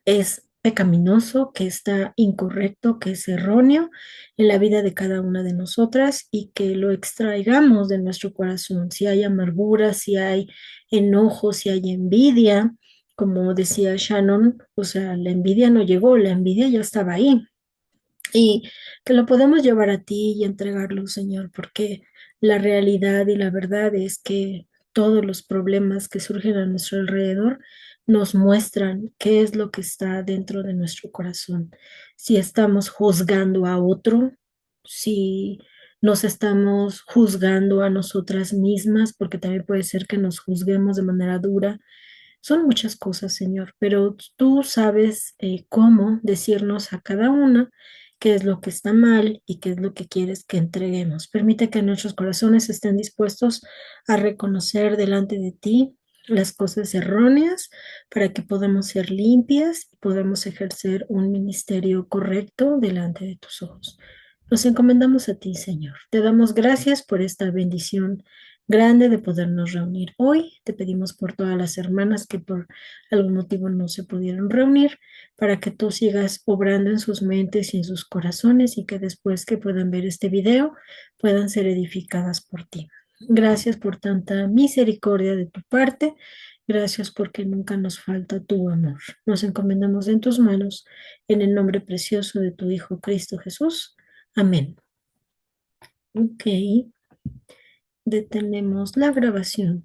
A: es pecaminoso, que está incorrecto, que es erróneo en la vida de cada una de nosotras y que lo extraigamos de nuestro corazón. Si hay amargura, si hay enojo, si hay envidia, como decía Shannon, o sea, la envidia no llegó, la envidia ya estaba ahí y que lo podemos llevar a ti y entregarlo, Señor, porque la realidad y la verdad es que todos los problemas que surgen a nuestro alrededor nos muestran qué es lo que está dentro de nuestro corazón. Si estamos juzgando a otro, si nos estamos juzgando a nosotras mismas, porque también puede ser que nos juzguemos de manera dura. Son muchas cosas, Señor, pero tú sabes cómo decirnos a cada una qué es lo que está mal y qué es lo que quieres que entreguemos. Permite que nuestros corazones estén dispuestos a reconocer delante de ti las cosas erróneas para que podamos ser limpias y podamos ejercer un ministerio correcto delante de tus ojos. Nos encomendamos a ti, Señor. Te damos gracias por esta bendición grande de podernos reunir hoy. Te pedimos por todas las hermanas que por algún motivo no se pudieron reunir, para que tú sigas obrando en sus mentes y en sus corazones y que después que puedan ver este video puedan ser edificadas por ti. Gracias por tanta misericordia de tu parte. Gracias porque nunca nos falta tu amor. Nos encomendamos en tus manos, en el nombre precioso de tu Hijo Cristo Jesús. Amén. Ok. Detenemos la grabación.